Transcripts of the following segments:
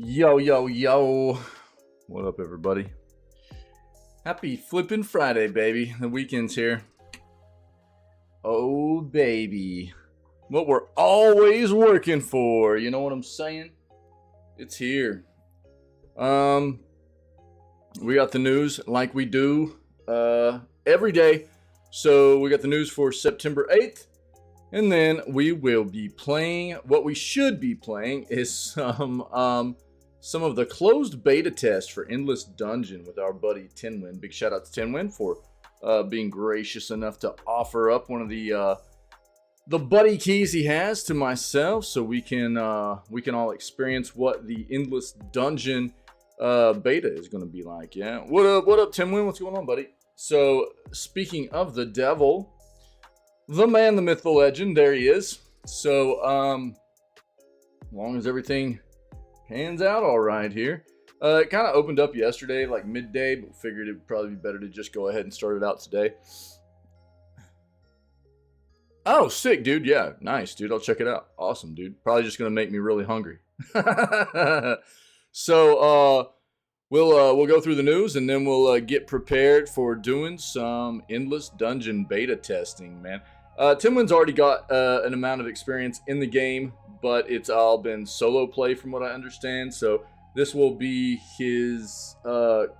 Yo, yo, yo. What up, everybody? Happy flippin' Friday, baby. The weekend's here. Oh, baby. What we're always working for. You know what I'm saying? It's here. We got the news like we do every day. So we got the news for September 8th. And then we will be playing, what we should be playing is some of the closed beta test for Endless Dungeon with our buddy Tinwin. Big shout out to Tinwin for being gracious enough to offer up one of the buddy keys he has to myself, so we can all experience what the Endless Dungeon beta is going to be like. Yeah, what up, Tinwin? What's going on, buddy? So speaking of the devil, the man, the myth, the legend, there he is. So as long as everything pans out all right here. It kind of opened up yesterday, like midday, but figured it would probably be better to just go ahead and start it out today. Oh, sick, dude. Yeah, nice, dude. I'll check it out. Awesome, dude. Probably just going to make me really hungry. So, we'll go through the news, and then we'll get prepared for doing some Endless Dungeon beta testing, man. Tinwin's already got an amount of experience in the game, but it's all been solo play from what I understand. So this will be his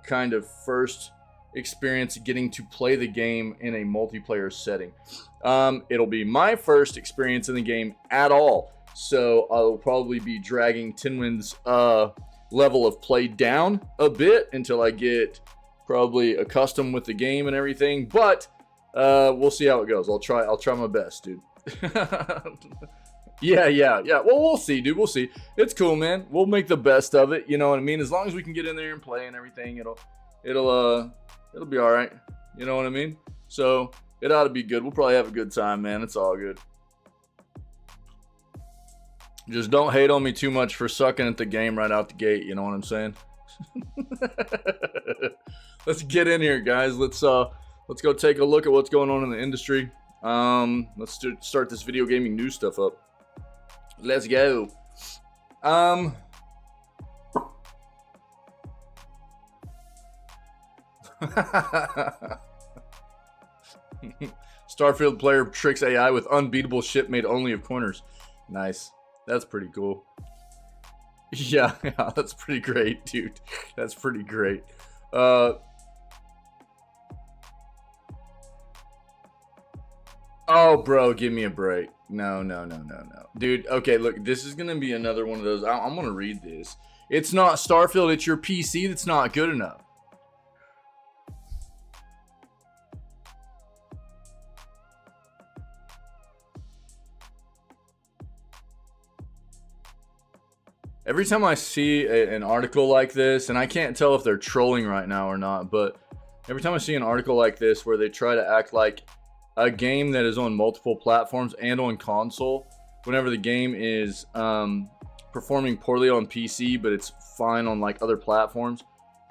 kind of first experience getting to play the game in a multiplayer setting. It'll be my first experience in the game at all. So I'll probably be dragging Tinwin's level of play down a bit until I get probably accustomed with the game and everything. But we'll see how it goes. I'll try my best, dude. Yeah. Well, we'll see, dude. We'll see. It's cool, man. We'll make the best of it. You know what I mean? As long as we can get in there and play and everything, it'll be all right. You know what I mean? So it ought to be good. We'll probably have a good time, man. It's all good. Just don't hate on me too much for sucking at the game right out the gate. You know what I'm saying? Let's get in here, guys. Let's go take a look at what's going on in the industry. Let's start this video gaming news stuff up. Let's go. Starfield player tricks AI with unbeatable ship made only of corners. Nice. That's pretty cool. Yeah, that's pretty great, dude. That's pretty great. Oh, bro, give me a break. No. Dude, okay, look, this is going to be another one of those. I'm going to read this. It's not Starfield, it's your PC that's not good enough. Every time I see an article like this, and I can't tell if they're trolling right now or not, but every time I see an article like this where they try to act like a game that is on multiple platforms and on console, whenever the game is performing poorly on PC, but it's fine on like other platforms,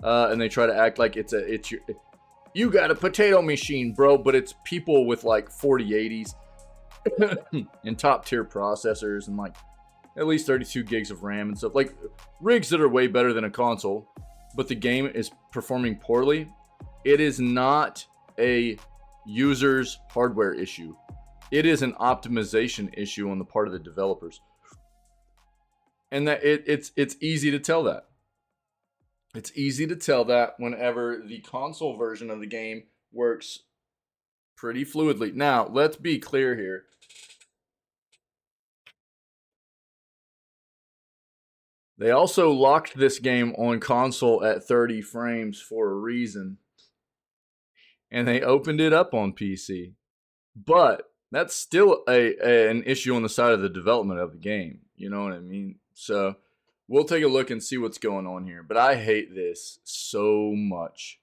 and they try to act like you got a potato machine, bro, but it's people with like 4080s and top tier processors and like at least 32 gigs of RAM and stuff, like rigs that are way better than a console, but the game is performing poorly. It is not a user's hardware issue. It is an optimization issue on the part of the developers. And that it's easy to tell that. It's easy to tell that whenever the console version of the game works pretty fluidly. Now, let's be clear here. They also locked this game on console at 30 frames for a reason. And they opened it up on PC. But that's still an issue on the side of the development of the game. You know what I mean? So we'll take a look and see what's going on here. But I hate this so much.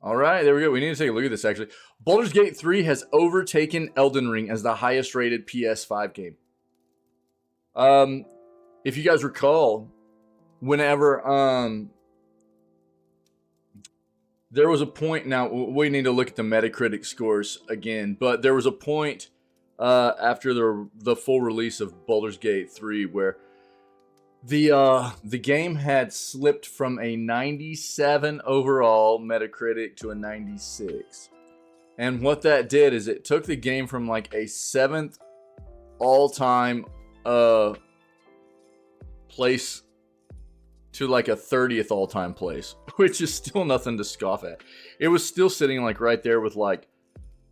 All right, there we go. We need to take a look at this, actually. Baldur's Gate 3 has overtaken Elden Ring as the highest rated PS5 game. If you guys recall, whenever there was a point. Now we need to look at the Metacritic scores again, but there was a point after the full release of Baldur's Gate 3 where the game had slipped from a 97 overall Metacritic to a 96. And what that did is it took the game from like a 7th all-time place to like a 30th all-time place, which is still nothing to scoff at. It was still sitting like right there with like,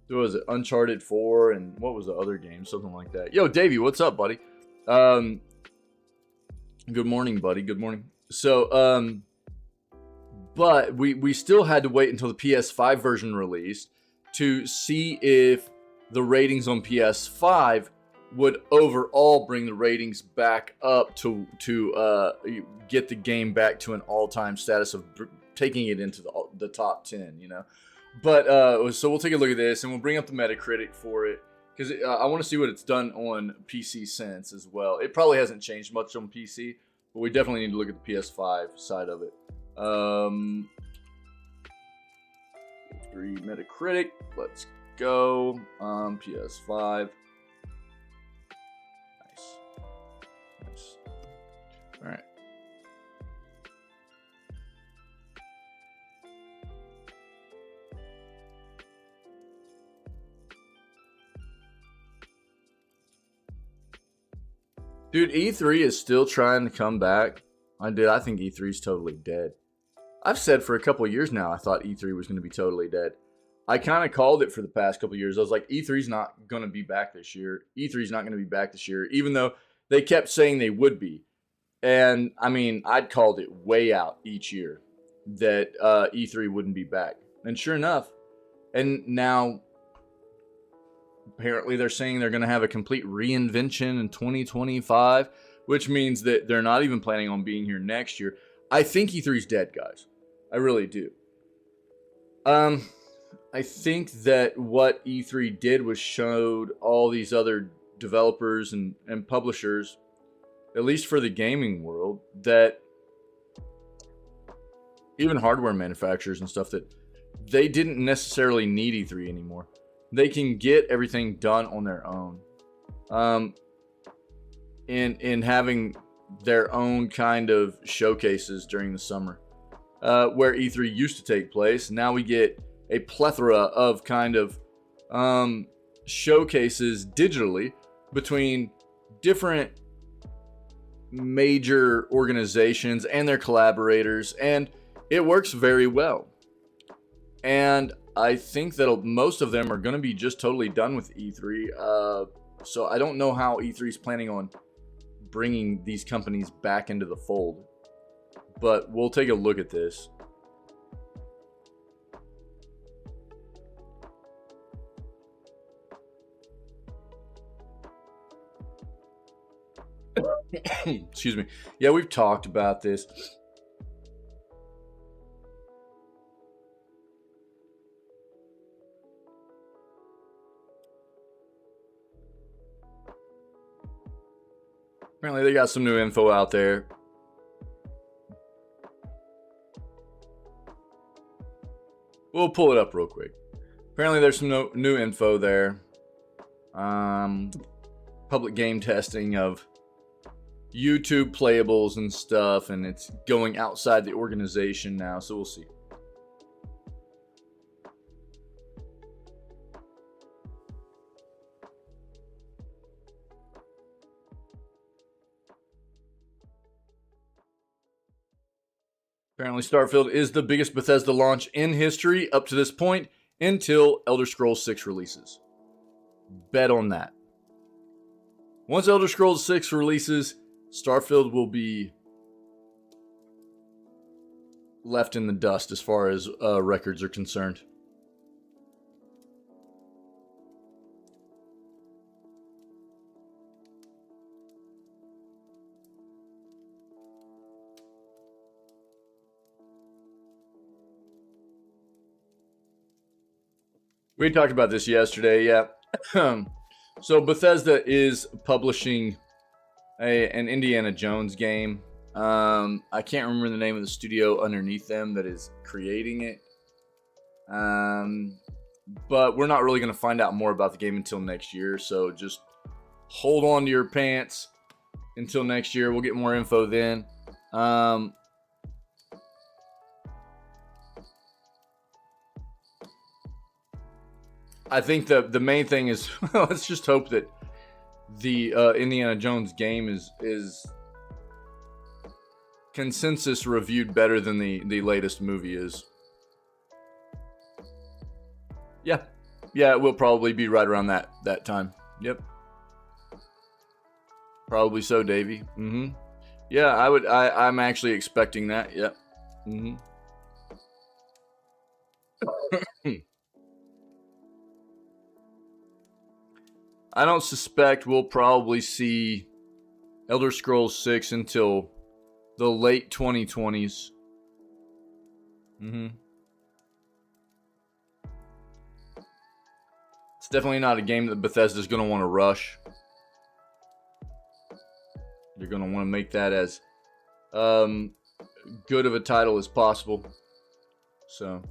what was it, Uncharted 4 and what was the other game? Something like that. Yo, Davey, what's up, buddy? Good morning, buddy. Good morning. So, but we still had to wait until the PS5 version released to see if the ratings on PS5 would overall bring the ratings back up to get the game back to an all-time status of taking it into the top 10, you know. But so we'll take a look at this and we'll bring up the Metacritic for it because I want to see what it's done on PC since as well. It probably hasn't changed much on PC, but we definitely need to look at the PS5 side of it. 3 Metacritic. Let's go. PS5. Nice. All right. Dude, E3 is still trying to come back. I think E3 is totally dead. I've said for a couple of years now, I thought E3 was going to be totally dead. I kind of called it for the past couple of years. I was like, E3's not going to be back this year. E3's not going to be back this year, even though they kept saying they would be. And, I mean, I'd called it way out each year that E3 wouldn't be back. And sure enough, and now apparently they're saying they're going to have a complete reinvention in 2025, which means that they're not even planning on being here next year. I think E3's dead, guys. I really do. I think that what E3 did was showed all these other developers and publishers, at least for the gaming world, that even hardware manufacturers and stuff, that they didn't necessarily need E3 anymore. They can get everything done on their own. In having their own kind of showcases during the summer, where E3 used to take place. Now we get a plethora of kind of showcases digitally between different major organizations and their collaborators, and it works very well. And I think that most of them are going to be just totally done with E3. So I don't know how E3 is planning on bringing these companies back into the fold. But we'll take a look at this. Excuse me. Yeah, we've talked about this. Apparently they got some new info out there. We'll pull it up real quick. Apparently there's some new info there. Public game testing of YouTube playables and stuff, and it's going outside the organization now, so we'll see. Apparently Starfield is the biggest Bethesda launch in history up to this point until Elder Scrolls 6 releases. Bet on that. Once Elder Scrolls 6 releases, Starfield will be left in the dust as far as records are concerned. We talked about this yesterday, yeah. So Bethesda is publishing an Indiana Jones game. I can't remember the name of the studio underneath them that is creating it. But we're not really going to find out more about the game until next year. So just hold on to your pants until next year. We'll get more info then. I think the main thing is let's just hope that the Indiana Jones game is consensus reviewed better than the latest movie is. Yeah, it will probably be right around that time. Yep, probably so, Davey. Yeah, I'm actually expecting that. Yep. I don't suspect we'll probably see Elder Scrolls 6 until the late 2020s. It's definitely not a game that Bethesda's going to want to rush. They're going to want to make that as good of a title as possible. So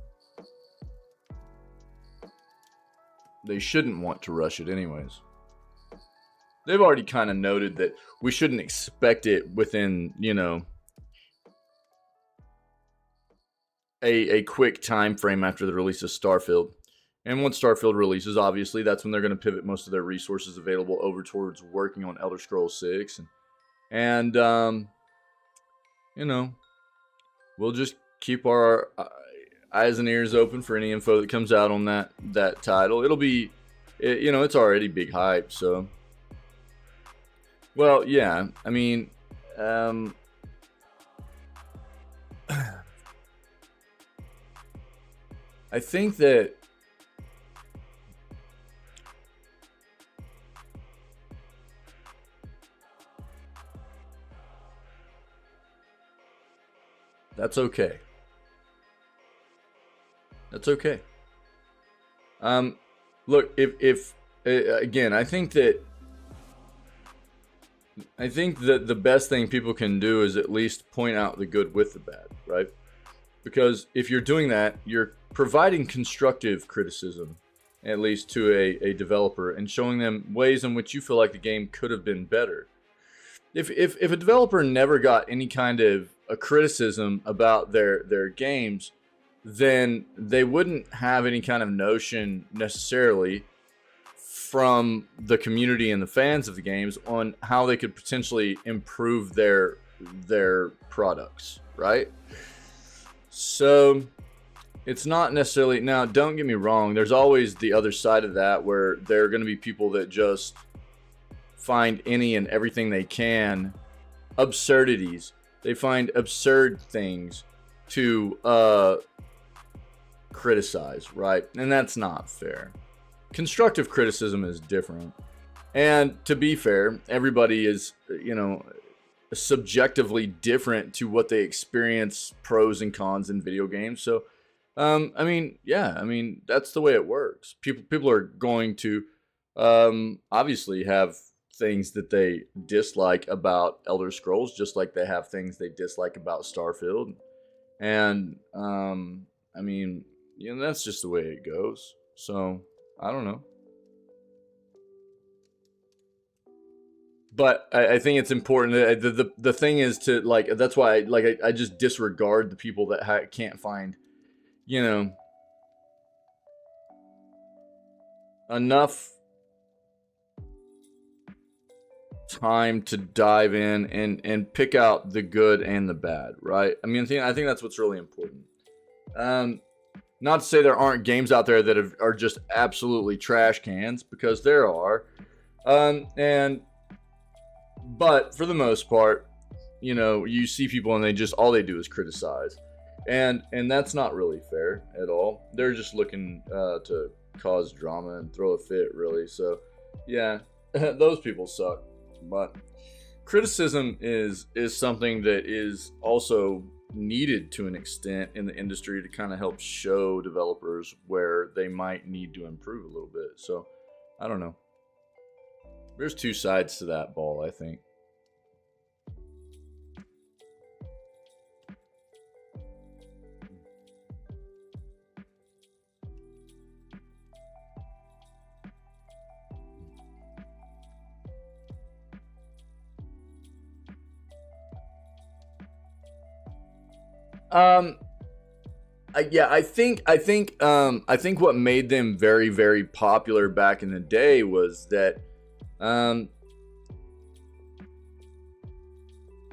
they shouldn't want to rush it anyways. They've already kind of noted that we shouldn't expect it within, a quick time frame after the release of Starfield. And once Starfield releases, obviously, that's when they're going to pivot most of their resources available over towards working on Elder Scrolls 6. And we'll just keep our eyes and ears open for any info that comes out on that title. It'll be, it's already big hype, so. Well, yeah, I mean, I think that that's okay. That's okay. Look, if again, I think that the best thing people can do is at least point out the good with the bad, right? Because if you're doing that, you're providing constructive criticism, at least to a developer, and showing them ways in which you feel like the game could have been better. If a developer never got any kind of a criticism about their games, then they wouldn't have any kind of notion necessarily from the community and the fans of the games on how they could potentially improve their products, right? So it's not necessarily, now don't get me wrong, there's always the other side of that where there are going to be people that just find any and everything they can absurdities. They find absurd things to criticize, right? And that's not fair. Constructive criticism is different. And to be fair, everybody is, subjectively different to what they experience pros and cons in video games. So, that's the way it works. People are going to obviously have things that they dislike about Elder Scrolls, just like they have things they dislike about Starfield. And, that's just the way it goes. So, I don't know. But I think it's important. The thing is to, that's why I just disregard the people that can't find, enough time to dive in and pick out the good and the bad, right? I think that's what's really important. Not to say there aren't games out there that are just absolutely trash cans, because there are. But for the most part, you see people and all they do is criticize. And that's not really fair at all. They're just looking to cause drama and throw a fit, really. So, yeah, those people suck. But criticism is something that is also needed to an extent in the industry to kind of help show developers where they might need to improve a little bit. So, I don't know. There's two sides to that ball, I think. I think what made them very, very popular back in the day was that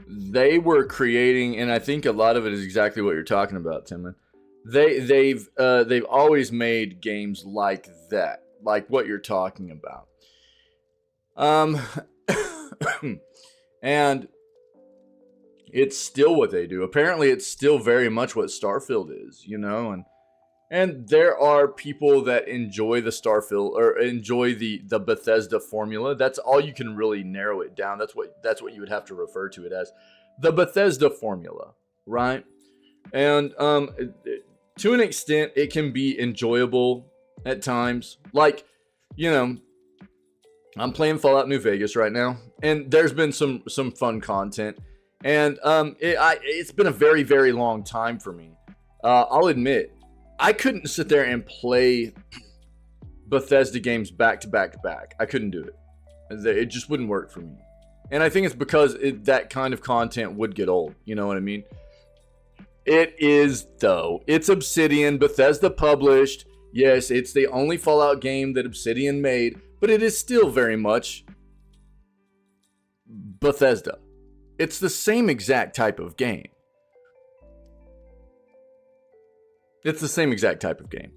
they were creating, and I think a lot of it is exactly what you're talking about, Timon. They've always made games like that, like what you're talking about. And it's still what they do. Apparently, it's still very much what Starfield is, you know, and there are people that enjoy the Starfield or enjoy the Bethesda formula. That's all you can really narrow it down. That's what you would have to refer to it as, the Bethesda formula, right? And to an extent, it can be enjoyable at times. Like, you know, I'm playing Fallout New Vegas right now, and there's been some fun content. And it's been a very, very long time for me. I'll admit, I couldn't sit there and play Bethesda games back to back to back. I couldn't do it. It just wouldn't work for me. And I think it's because that kind of content would get old. You know what I mean? It is, though. It's Obsidian, Bethesda published. Yes, it's the only Fallout game that Obsidian made, but it is still very much Bethesda. It's the same exact type of game. It's the same exact type of game.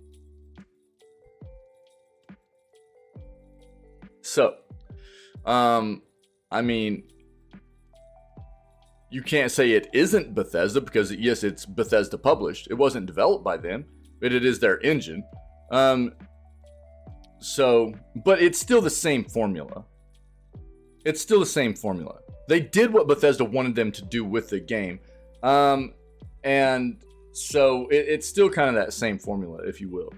So, I mean, you can't say it isn't Bethesda because, yes, it's Bethesda published. It wasn't developed by them, but it is their engine. So, but it's still the same formula. It's still the same formula. They did what Bethesda wanted them to do with the game. And so it's still kind of that same formula, if you will.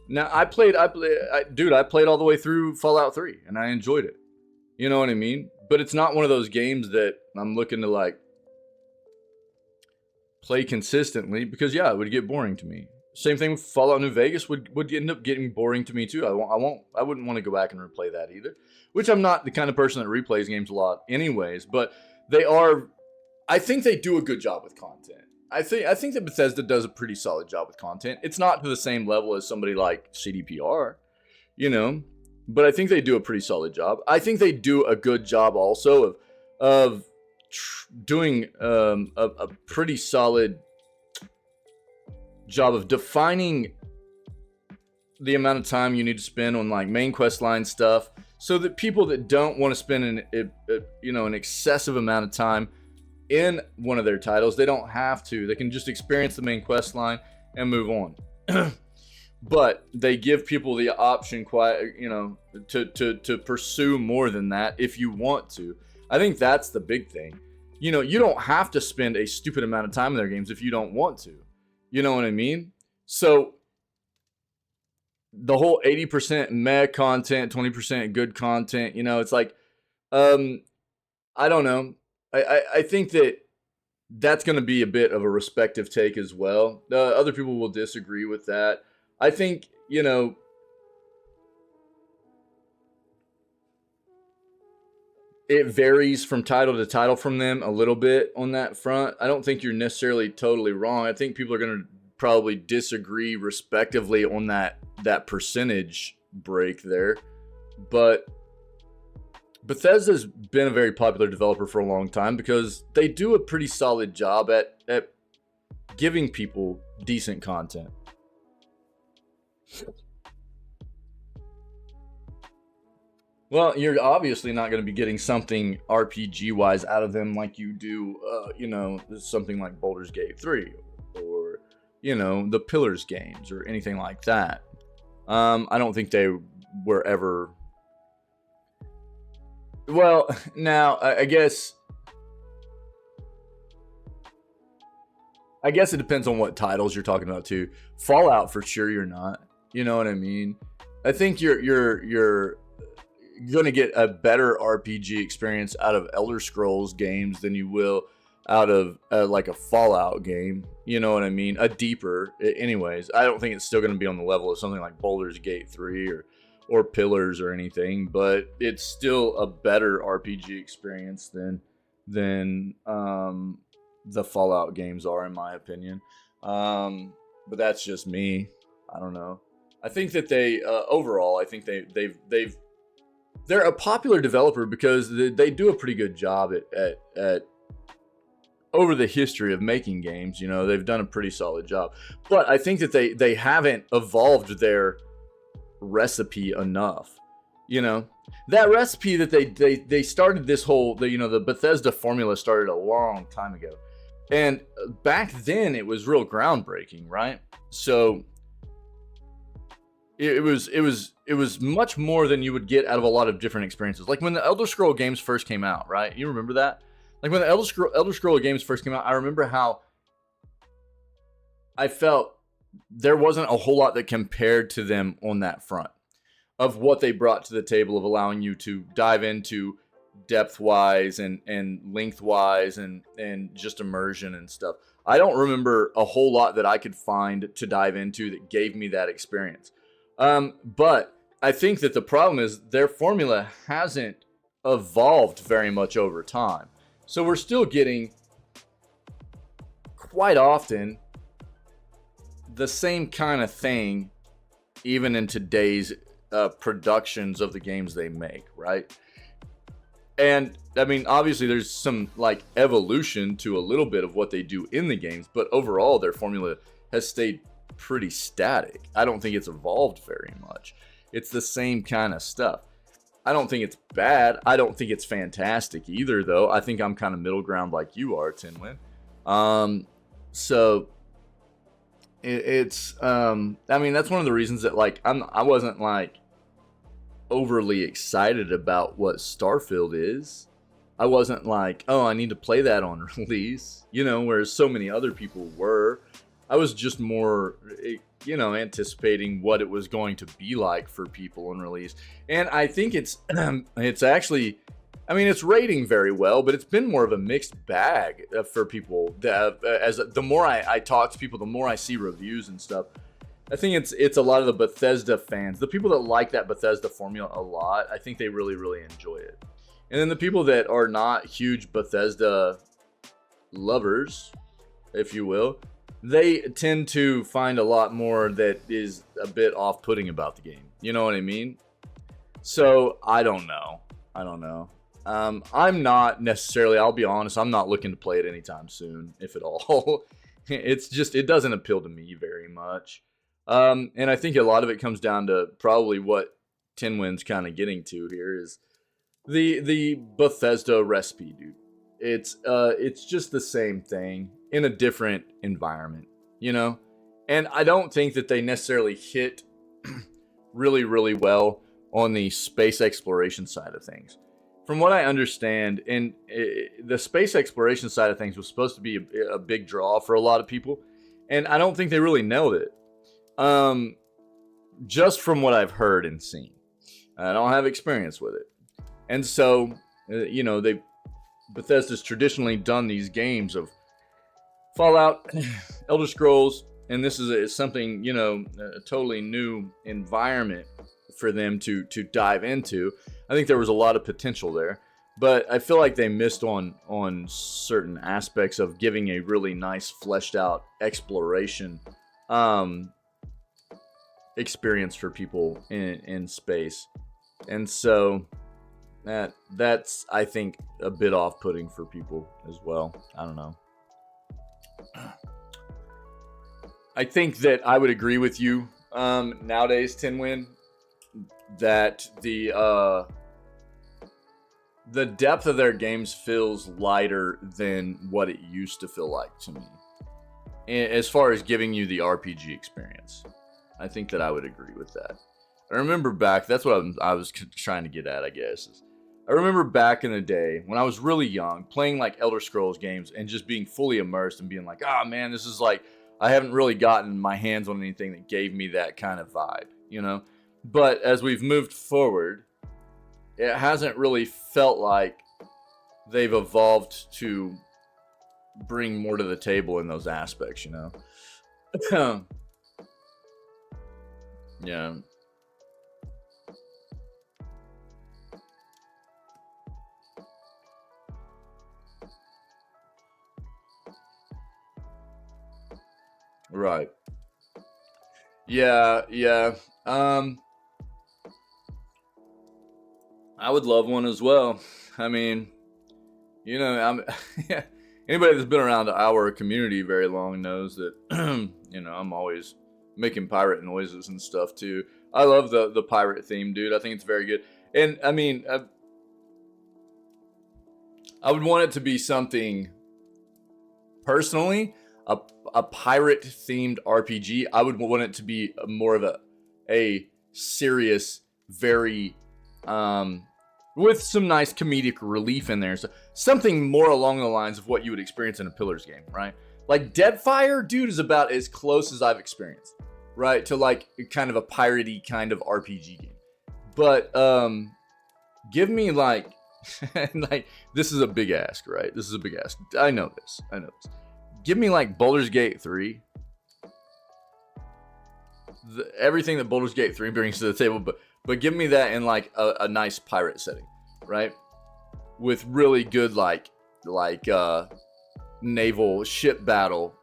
Now, I played all the way through Fallout 3, and I enjoyed it. You know what I mean? But it's not one of those games that I'm looking to, like, play consistently because, yeah, it would get boring to me. Same thing with Fallout New Vegas would end up getting boring to me, too. I wouldn't want to go back and replay that either. Which I'm not the kind of person that replays games a lot anyways, but I think they do a good job with content. I think that Bethesda does a pretty solid job with content. It's not to the same level as somebody like CDPR, you know, but I think they do a pretty solid job. I think they do a good job also of doing a pretty solid job of defining the amount of time you need to spend on like main quest line stuff, so that people that don't want to spend an excessive amount of time in one of their titles, they don't have to. They can just experience the main quest line and move on. But they give people the option, to pursue more than that if you want to. I think that's the big thing. You know, you don't have to spend a stupid amount of time in their games if you don't want to. You know what I mean? So the whole 80% meh content, 20% good content, you know, it's like, I don't know. I think that's going to be a bit of a respective take as well. Other people will disagree with that. I think, you know, it varies from title to title from them a little bit on that front. I don't think you're necessarily totally wrong. I think people are going to probably disagree respectively on that percentage break there. But Bethesda's been a very popular developer for a long time because they do a pretty solid job at giving people decent content. Well, you're obviously not going to be getting something RPG-wise out of them like you do, something like Baldur's Gate 3 or, the Pillars games or anything like that. I don't think they were ever... Well, now, I guess it depends on what titles you're talking about, too. Fallout, for sure, you're not. You know what I mean? I think you're going to get a better RPG experience out of Elder Scrolls games than you will out of like a Fallout game. You know what I mean? A deeper, anyways. I don't think it's still going to be on the level of something like Baldur's Gate 3 or Pillars or anything, but it's still a better RPG experience than the Fallout games are, in my opinion. But that's just me. I don't know. I think that they overall, I think they're a popular developer because they do a pretty good job at over the history of making games. You know, they've done a pretty solid job. But I think that they haven't evolved their recipe enough. You know, that recipe that they started this whole, the Bethesda formula started a long time ago. And back then it was real groundbreaking, right? So it was much more than you would get out of a lot of different experiences. Like when the Elder Scroll games first came out, right? You remember that? Like when the Elder Scroll games first came out, I remember how I felt there wasn't a whole lot that compared to them on that front of what they brought to the table, of allowing you to dive into depth-wise and length-wise and just immersion and stuff. I don't remember a whole lot that I could find to dive into that gave me that experience. But I think that the problem is their formula hasn't evolved very much over time. So we're still getting, quite often, the same kind of thing even in today's productions of the games they make, right? And I mean, obviously there's some like evolution to a little bit of what they do in the games, but overall their formula has stayed pretty static. I don't think it's evolved very much. It's the same kind of stuff. I don't think it's bad. I don't think it's fantastic either, though. I think I'm kind of middle ground like you are, Tinwin. So it's I mean, that's one of the reasons that like I wasn't like overly excited about what Starfield is. I wasn't like, oh, I need to play that on release, you know, whereas so many other people were. I was just more, you know, anticipating what it was going to be like for people on release. And I think it's actually, I mean, it's rating very well, but it's been more of a mixed bag for people. As the more I talk to people, the more I see reviews and stuff. I think it's a lot of the Bethesda fans, the people that like that Bethesda formula a lot. I think they really, really enjoy it. And then the people that are not huge Bethesda lovers, if you will, they tend to find a lot more that is a bit off-putting about the game. You know what I mean? So I don't know. I'm not necessarily, I'll be honest, I'm not looking to play it anytime soon, if at all. It's just, it doesn't appeal to me very much. And I think a lot of it comes down to probably what Tinwin's kind of getting to here is the Bethesda recipe, dude. It's just the same thing in a different environment, you know? And I don't think that they necessarily hit really, really well on the space exploration side of things. From what I understand, and the space exploration side of things was supposed to be a big draw for a lot of people, and I don't think they really nailed it. Just from what I've heard and seen. I don't have experience with it. And so, you know, Bethesda's traditionally done these games of Fallout, Elder Scrolls, and this is something, you know, a totally new environment for them to dive into. I think there was a lot of potential there, but I feel like they missed on certain aspects of giving a really nice fleshed out exploration experience for people in space. And so that's I think a bit off-putting for people as well. I don't know. I think that I would agree with you nowadays, Tinwin, that the depth of their games feels lighter than what it used to feel like to me, as far as giving you the RPG experience. I think that I would agree with that. I remember back, that's what I was trying to get at, I guess. I remember back in the day when I was really young, playing like Elder Scrolls games and just being fully immersed and being like, oh man, this is like, I haven't really gotten my hands on anything that gave me that kind of vibe, you know? But as we've moved forward, it hasn't really felt like they've evolved to bring more to the table in those aspects, you know? Yeah. Right. Yeah, yeah. I would love one as well. I mean, you know, yeah, anybody that's been around our community very long knows that you know, I'm always making pirate noises and stuff too. I love the pirate theme, dude. I think it's very good. And I mean, I would want it to be something personally, a pirate themed RPG. I would want it to be more of a serious, very with some nice comedic relief in there. So something more along the lines of what you would experience in a Pillars game, right? Like Deadfire, dude, is about as close as I've experienced, right? To like kind of a piratey kind of RPG game. But give me like like this is a big ask, right? This is a big ask. I know this. Give me like Baldur's Gate 3. Everything that Baldur's Gate 3 brings to the table, but give me that in like a nice pirate setting, right? With really good like naval ship battle,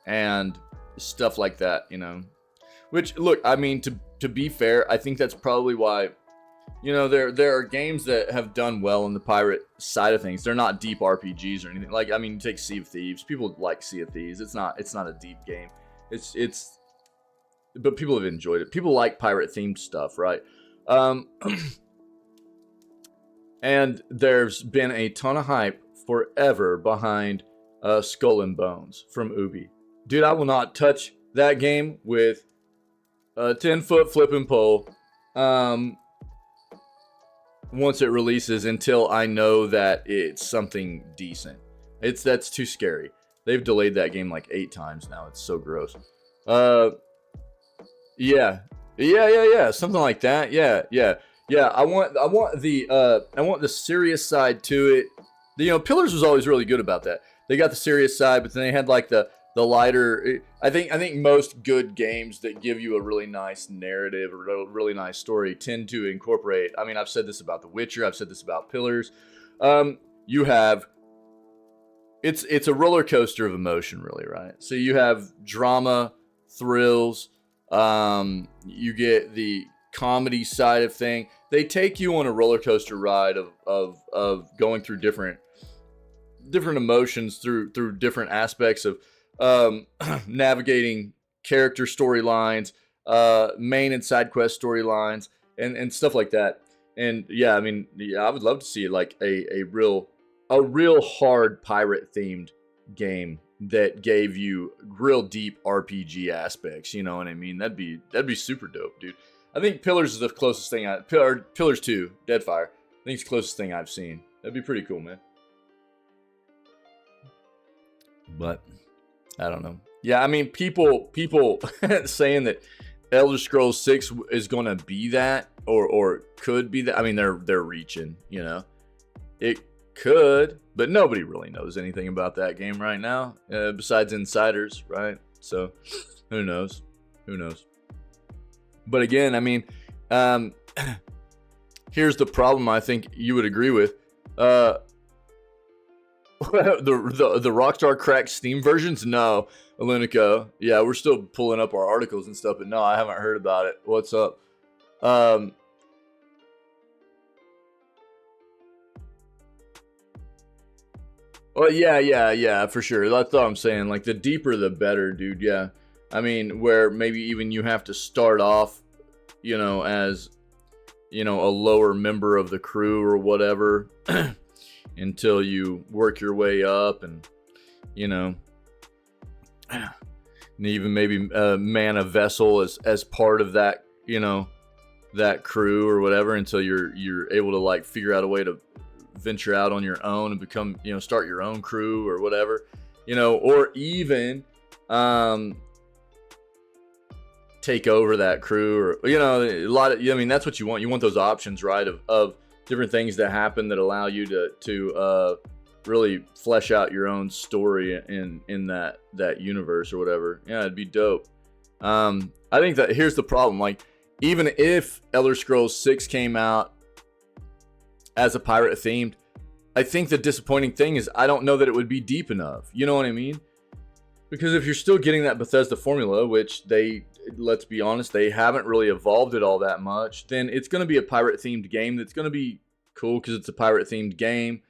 and stuff like that, you know. Which, look, I mean, to be fair, I think that's probably why, you know, there are games that have done well on the pirate side of things. They're not deep RPGs or anything. Like, I mean, take Sea of Thieves. People like Sea of Thieves. It's not a deep game. But people have enjoyed it. People like pirate themed stuff, right? And there's been a ton of hype forever behind Skull and Bones from Ubi. Dude, I will not touch that game with a 10-foot flipping pole once it releases until I know that it's something decent. That's too scary. They've delayed that game like 8 times now. It's so gross. Yeah, something like that. Yeah. I want the serious side to it. You know, Pillars was always really good about that. They got the serious side, but then they had like the lighter. I think most good games that give you a really nice narrative or a really nice story tend to incorporate. I mean, I've said this about The Witcher. I've said this about Pillars. You have. It's a roller coaster of emotion, really, right? So you have drama, thrills. You get the comedy side of thing. They take you on a roller coaster ride of going through different emotions through different aspects of navigating character storylines, main and side quest storylines, and stuff like that. And yeah, I mean, yeah, I would love to see like a real hard pirate themed game that gave you real deep RPG aspects. You know what I mean? That'd be super dope, dude. I think Pillars is the closest thing Pillars 2, Deadfire. I think it's the closest thing I've seen. That'd be pretty cool, man. But I don't know. Yeah, I mean, people saying that Elder Scrolls 6 is gonna be that or could be that. I mean, they're reaching, you know. It could, but nobody really knows anything about that game right now, besides insiders, right? So, who knows? But again, I mean, here's the problem. I think you would agree with the Rockstar cracked Steam versions. No, Alunico. Yeah, we're still pulling up our articles and stuff, but no, I haven't heard about it. What's up? Well, yeah, for sure. That's what I'm saying. Like, the deeper, the better, dude. Yeah. I mean, where maybe even you have to start off, you know, as, you know, a lower member of the crew or whatever until you work your way up and, you know, and even maybe man a vessel as part of that, you know, that crew or whatever until you're able to, like, figure out a way to venture out on your own and become, you know, start your own crew or whatever, you know, or even take over that crew or, you know, a lot of, I mean, that's what you want those options, right, of different things that happen that allow you to really flesh out your own story in that universe or whatever. Yeah, it'd be dope. I think that here's the problem, like, even if Elder Scrolls 6 came out as a pirate themed, I think the disappointing thing is I don't know that it would be deep enough. You know what I mean? Because if you're still getting that Bethesda formula, which they, let's be honest, they haven't really evolved it all that much, then it's going to be a pirate-themed game that's going to be cool because it's a pirate-themed game.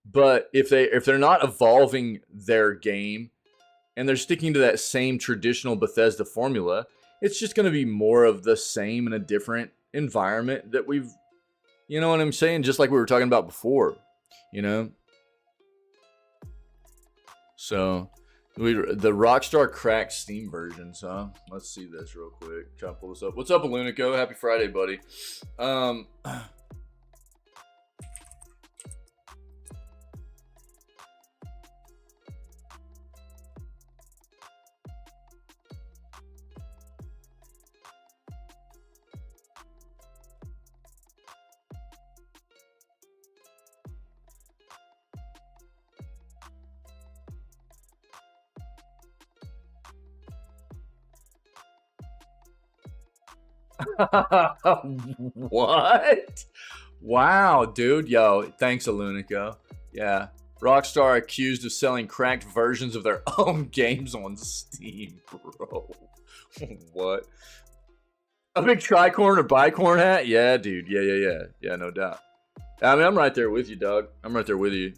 But if they're not evolving their game and they're sticking to that same traditional Bethesda formula, it's just going to be more of the same in a different environment that we've, you know what I'm saying? Just like we were talking about before, you know? So, the Rockstar cracked Steam version, so let's see this real quick. Try to pull this up. What's up, Alunico? Happy Friday, buddy. What? Wow, dude. Yo, thanks, Alunico. Yeah. Rockstar accused of selling cracked versions of their own games on Steam, bro. What? A big tricorn or bicorn hat? Yeah, dude. Yeah, no doubt. I mean, I'm right there with you, dog. I'm right there with you.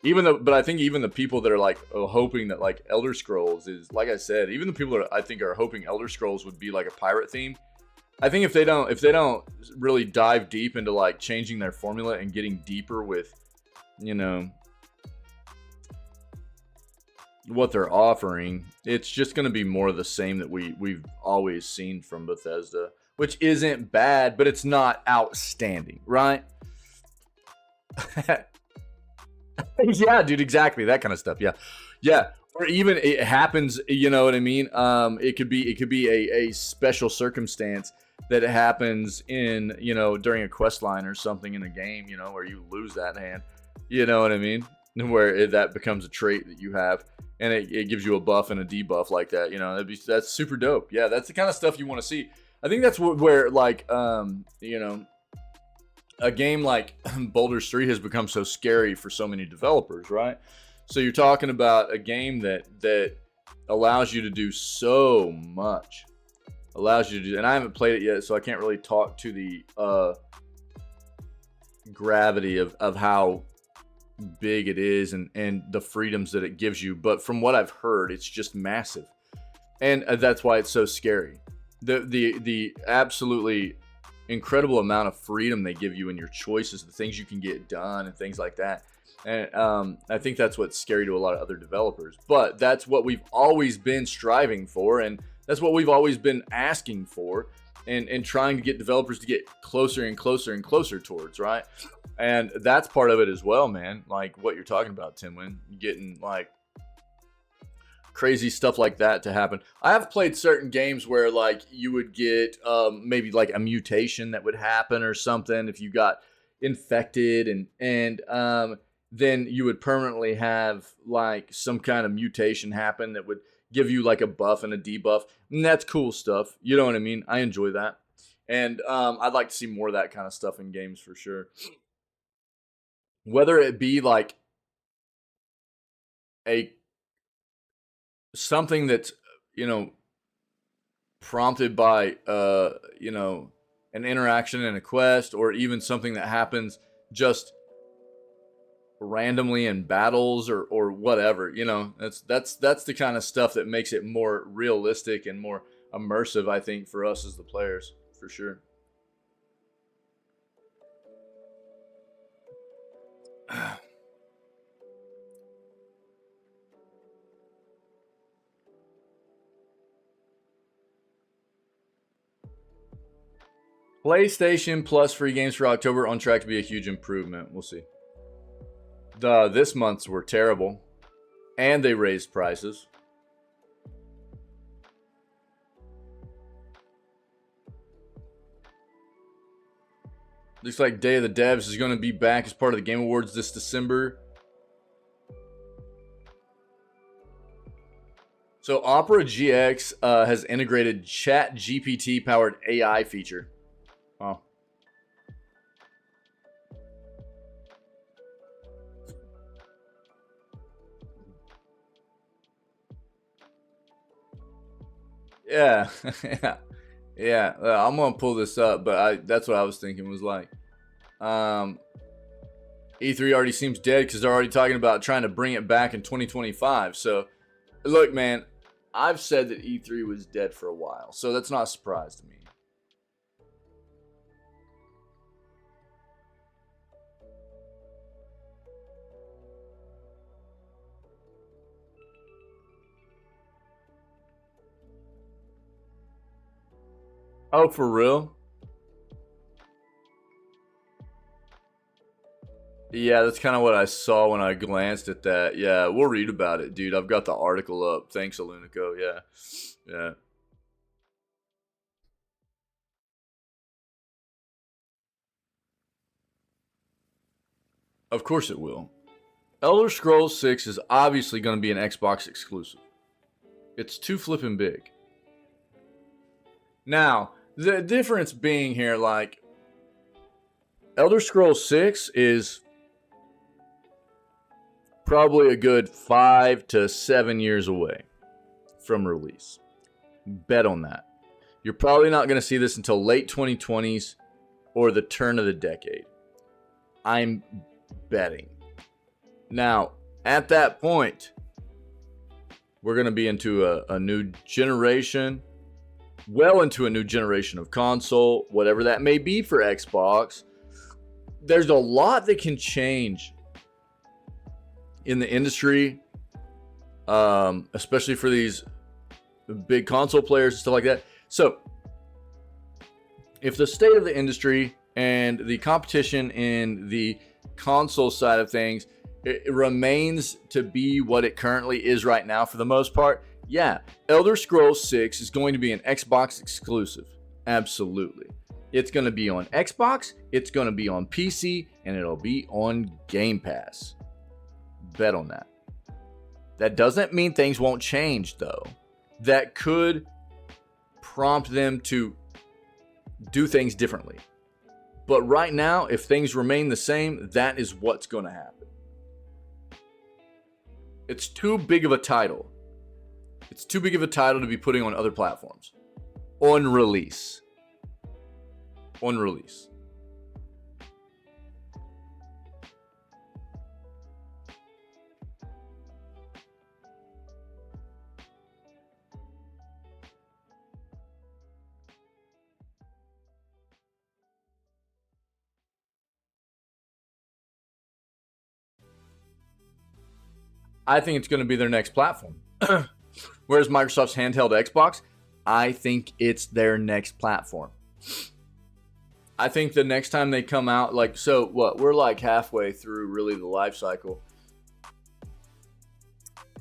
But I think even the people that are like hoping that like Elder Scrolls is, like I said, even the people that I think are hoping Elder Scrolls would be like a pirate theme. I think if they don't really dive deep into like changing their formula and getting deeper with, you know, what they're offering, it's just going to be more of the same that we've always seen from Bethesda, which isn't bad, but it's not outstanding, right? Yeah, dude, exactly, that kind of stuff. Yeah. Or even it happens, you know what I mean? It could be a special circumstance that happens in, you know, during a quest line or something in a game, you know, where you lose that hand. You know what I mean? Where that becomes a trait that you have, and it gives you a buff and a debuff like that. You know, that's super dope. Yeah, that's the kind of stuff you want to see. I think that's where like you know, a game like Baldur's 3 has become so scary for so many developers, right? So you're talking about a game that allows you to do so much. Allows you to do, and I haven't played it yet, so I can't really talk to the gravity of how big it is and the freedoms that it gives you. But from what I've heard, it's just massive, and that's why it's so scary. The absolutely incredible amount of freedom they give you in your choices, the things you can get done, and things like that. And I think that's what's scary to a lot of other developers. But that's what we've always been striving for, and that's what we've always been asking for, and trying to get developers to get closer and closer and closer towards, right? And that's part of it as well, man. Like what you're talking about, Timwin, getting like crazy stuff like that to happen. I have played certain games where like you would get maybe like a mutation that would happen or something if you got infected, and then you would permanently have like some kind of mutation happen that would give you like a buff and a debuff, and that's cool stuff. You know what I mean? I enjoy that, and I'd like to see more of that kind of stuff in games for sure. Whether it be like a something that's, you know, prompted by you know, an interaction in a quest, or even something that happens just randomly in battles or whatever, you know. That's the kind of stuff that makes it more realistic and more immersive, I think, for us as the players, for sure. PlayStation Plus free games for October on track to be a huge improvement. We'll see. This month's were terrible, and they raised prices. Looks like Day of the Devs is going to be back as part of the Game Awards this December. So Opera GX has integrated Chat GPT powered AI feature. Oh. Yeah, yeah, yeah. I'm gonna pull this up, but that's what I was thinking was like, E3 already seems dead because they're already talking about trying to bring it back in 2025. So, look, man, I've said that E3 was dead for a while, so that's not a surprise to me. Oh, for real? Yeah, that's kind of what I saw when I glanced at that. Yeah, we'll read about it, dude. I've got the article up. Thanks, Alunico. Yeah. Yeah. Of course it will. Elder Scrolls 6 is obviously going to be an Xbox exclusive. It's too flippin' big. Now, the difference being here, like, Elder Scrolls 6 is probably a good 5 to 7 years away from release. Bet on that. You're probably not going to see this until late 2020s or the turn of the decade. I'm betting. Now, at that point, we're going to be into a new generation, well into a new generation of console, whatever that may be for Xbox. There's a lot that can change in the industry, especially for these big console players and stuff like that. So, if the state of the industry and the competition in the console side of things, it remains to be what it currently is right now for the most part, yeah, Elder Scrolls 6 is going to be an Xbox exclusive. Absolutely. It's going to be on Xbox, it's going to be on PC, and it'll be on Game Pass. Bet on that. That doesn't mean things won't change, though. That could prompt them to do things differently. But right now, if things remain the same, that is what's going to happen. It's too big of a title. It's too big of a title to be putting on other platforms. On release. On release. I think it's going to be their next platform. Whereas Microsoft's handheld Xbox, I think it's their next platform. I think the next time they come out, like, so what? We're like halfway through really the life cycle.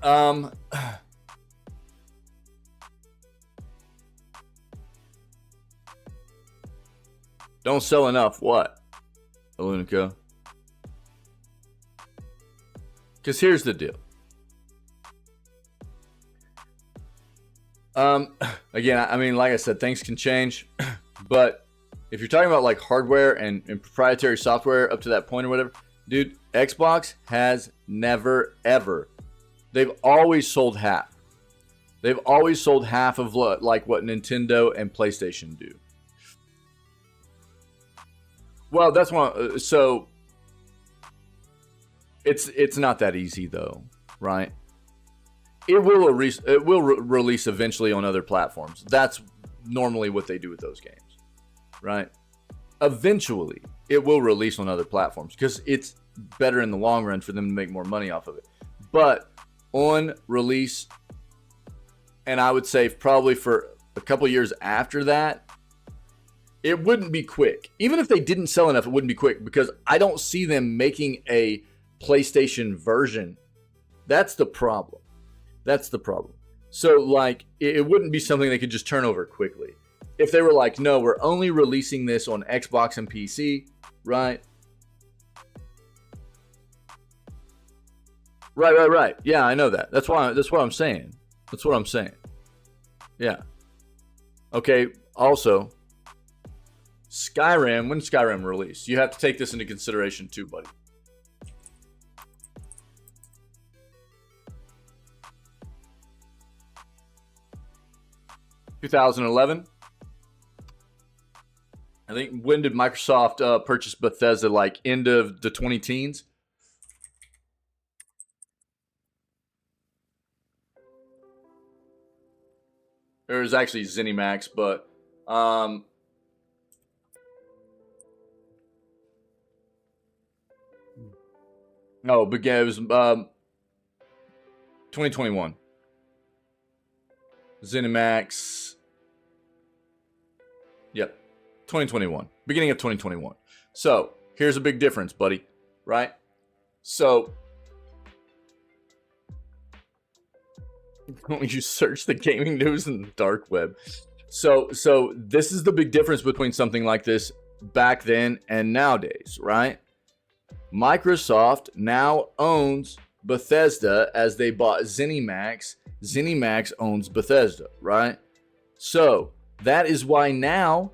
Don't sell enough. What? Alunico? Because here's the deal. Again, I mean, like I said, things can change, but if you're talking about like hardware and proprietary software up to that point or whatever, dude, Xbox has never, ever. They've always sold half. They've always sold half of like what Nintendo and PlayStation do. Well, that's one. So it's not that easy though, right? It will release eventually on other platforms. That's normally what they do with those games, right? Eventually, it will release on other platforms because it's better in the long run for them to make more money off of it. But on release, and I would say probably for a couple years after that, it wouldn't be quick. Even if they didn't sell enough, it wouldn't be quick because I don't see them making a PlayStation version. That's the problem. That's the problem. So, like, it wouldn't be something they could just turn over quickly. If they were like, no, we're only releasing this on Xbox and PC, right? Right. Yeah, I know that. That's what I'm saying. That's what I'm saying. Yeah. Okay, also, Skyrim, when Skyrim released, you have to take this into consideration too, buddy. 2011. I think, when did Microsoft purchase Bethesda? Like end of the 2010s? It was actually ZeniMax, but no, it was 2021. ZeniMax. Yep. 2021. Beginning of 2021. So, here's a big difference, buddy. Right? So, when you search the gaming news in the dark web. So this is the big difference between something like this back then and nowadays, right? Microsoft now owns Bethesda as they bought ZeniMax. ZeniMax owns Bethesda, right? So that is why now,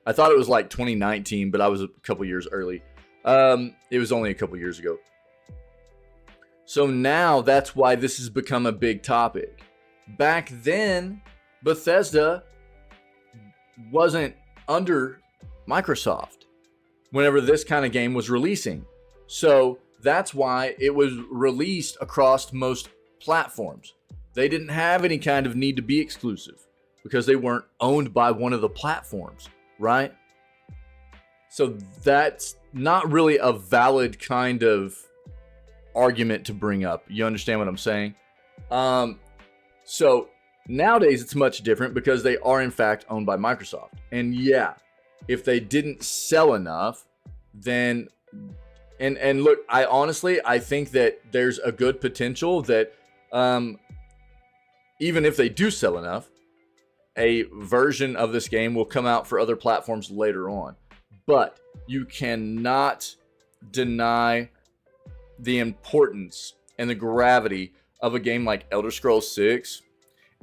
I thought it was like 2019, but I was a couple years early. It was only a couple years ago. So now that's why this has become a big topic. Back then, Bethesda wasn't under Microsoft whenever this kind of game was releasing. So that's why it was released across most platforms. They didn't have any kind of need to be exclusive because they weren't owned by one of the platforms, right? So that's not really a valid kind of argument to bring up. You understand what I'm saying? So nowadays it's much different because they are in fact owned by Microsoft. And yeah, if they didn't sell enough, then and look, I think that there's a good potential that even if they do sell enough, a version of this game will come out for other platforms later on. But you cannot deny the importance and the gravity of a game like Elder Scrolls 6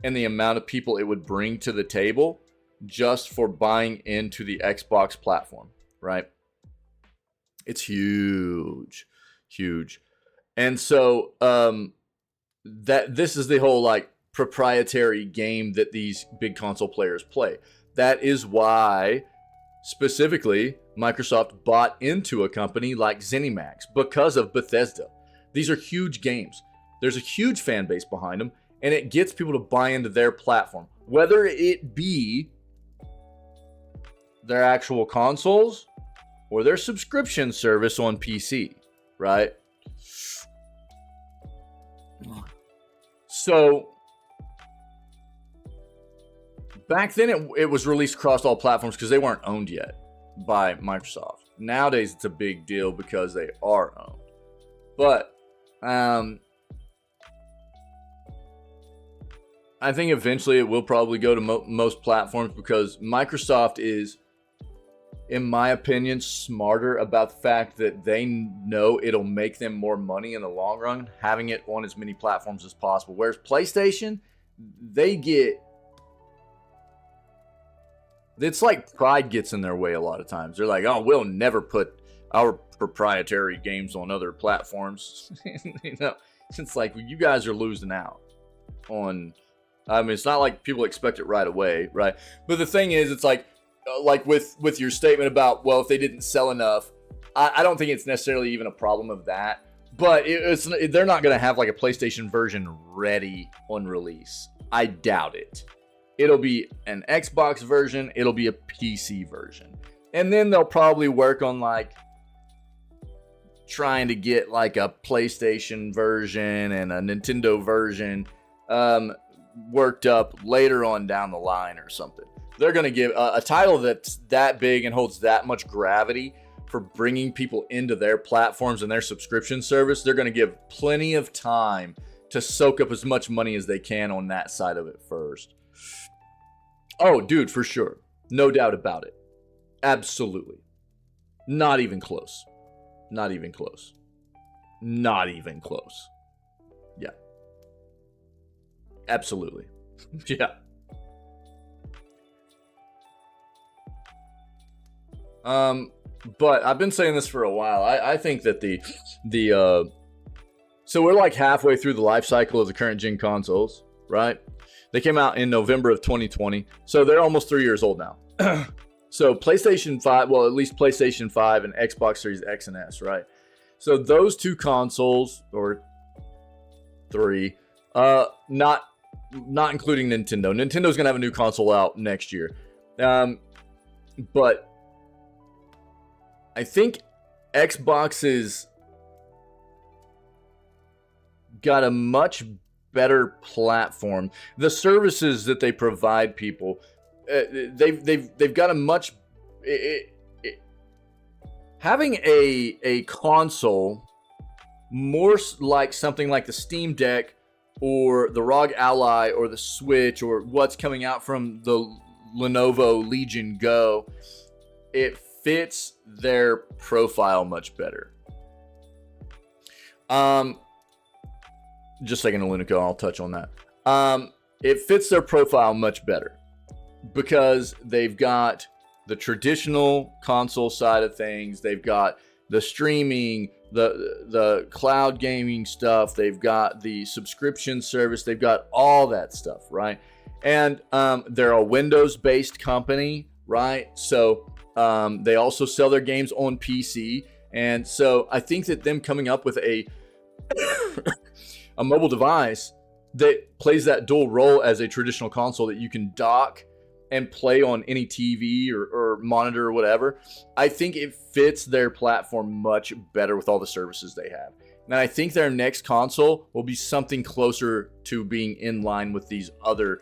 and the amount of people it would bring to the table just for buying into the Xbox platform, right? It's huge. And so that this is the whole like proprietary game that these big console players play. That is why specifically Microsoft bought into a company like ZeniMax because of Bethesda. These are huge games. There's a huge fan base behind them, and it gets people to buy into their platform, whether it be their actual consoles or their subscription service on PC, right? So back then it was released across all platforms because they weren't owned yet by Microsoft. Nowadays it's a big deal because they are owned. But I think eventually it will probably go to most platforms because Microsoft is, in my opinion, smarter about the fact that they know it'll make them more money in the long run, having it on as many platforms as possible. Whereas PlayStation, it's like pride gets in their way a lot of times. They're like, oh, we'll never put our proprietary games on other platforms. You know, it's like you guys are losing out on. I mean, it's not like people expect it right away, right? But the thing is, it's like with your statement about, well, if they didn't sell enough, I don't think it's necessarily even a problem of that. But they're not going to have like a PlayStation version ready on release. I doubt it. It'll be an Xbox version. It'll be a PC version. And then they'll probably work on like trying to get like a PlayStation version and a Nintendo version worked up later on down the line or something. They're going to give a title that's that big and holds that much gravity for bringing people into their platforms and their subscription service. They're going to give plenty of time to soak up as much money as they can on that side of it first. Oh, dude, for sure. No doubt about it. Absolutely. Not even close. Not even close. Not even close. Yeah. Absolutely. Yeah. But I've been saying this for a while. I think that so we're like halfway through the life cycle of the current gen consoles, right? They came out in November of 2020. So they're almost 3 years old now. So PlayStation 5, well, at least PlayStation 5 and Xbox Series X and S, right? So those two consoles, or three, not including Nintendo. Nintendo's gonna have a new console out next year. But I think Xbox's got a much better platform. The services that they provide people, they've got a much having a console more like something like the Steam Deck or the ROG Ally or the Switch or what's coming out from the Lenovo Legion Go. It fits their profile much better. Just a second, Lunico, I'll touch on that. It fits their profile much better because they've got the traditional console side of things. They've got the streaming, the cloud gaming stuff. They've got the subscription service. They've got all that stuff, right? And they're a Windows-based company, right? So they also sell their games on PC. And so I think that them coming up with a mobile device that plays that dual role as a traditional console that you can dock and play on any TV or monitor or whatever, I think it fits their platform much better with all the services they have. And I think their next console will be something closer to being in line with these other